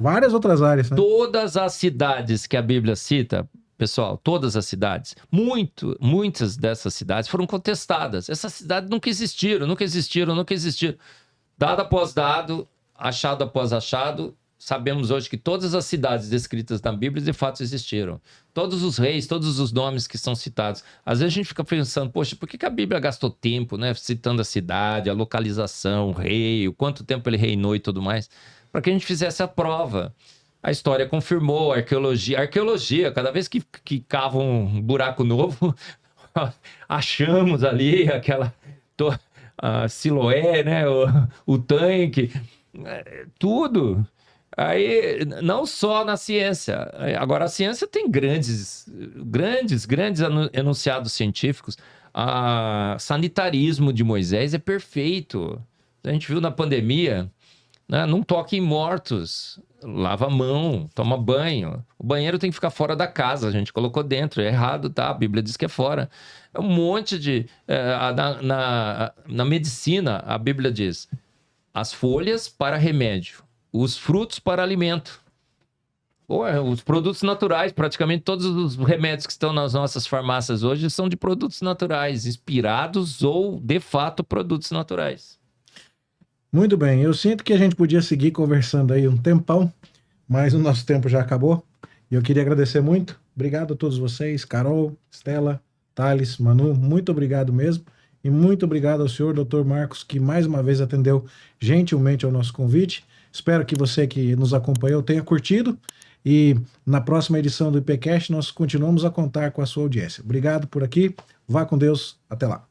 Várias outras áreas, né? Todas as cidades que a Bíblia cita, pessoal, todas as cidades, muitas dessas cidades foram contestadas. Essas cidades nunca existiram. Dado após dado, achado após achado, sabemos hoje que todas as cidades descritas na Bíblia de fato existiram. Todos os reis, todos os nomes que são citados. Às vezes a gente fica pensando, poxa, por que a Bíblia gastou tempo, né? Citando a cidade, a localização, o rei, o quanto tempo ele reinou e tudo mais. Para que a gente fizesse a prova. A história confirmou, a arqueologia, cada vez que cavam um buraco novo, achamos ali a Siloé, né? O tanque, tudo. Aí, não só na ciência. Agora, a ciência tem grandes enunciados científicos. O sanitarismo de Moisés é perfeito. A gente viu na pandemia, né? Não toque em mortos, lava a mão, toma banho. O banheiro tem que ficar fora da casa, a gente colocou dentro. É errado, tá? A Bíblia diz que é fora. É um monte de... Na medicina, a Bíblia diz, as folhas para remédio, os frutos para alimento. Os produtos naturais, praticamente todos os remédios que estão nas nossas farmácias hoje são de produtos naturais, inspirados ou, de fato, produtos naturais. Muito bem, eu sinto que a gente podia seguir conversando aí um tempão, mas o nosso tempo já acabou. E eu queria agradecer muito. Obrigado a todos vocês, Carol, Estela, Thales, Manu, muito obrigado mesmo. E muito obrigado ao senhor Dr. Marcos, que mais uma vez atendeu gentilmente ao nosso convite. Espero que você que nos acompanhou tenha curtido. E na próxima edição do IPCast nós continuamos a contar com a sua audiência. Obrigado por aqui. Vá com Deus. Até lá.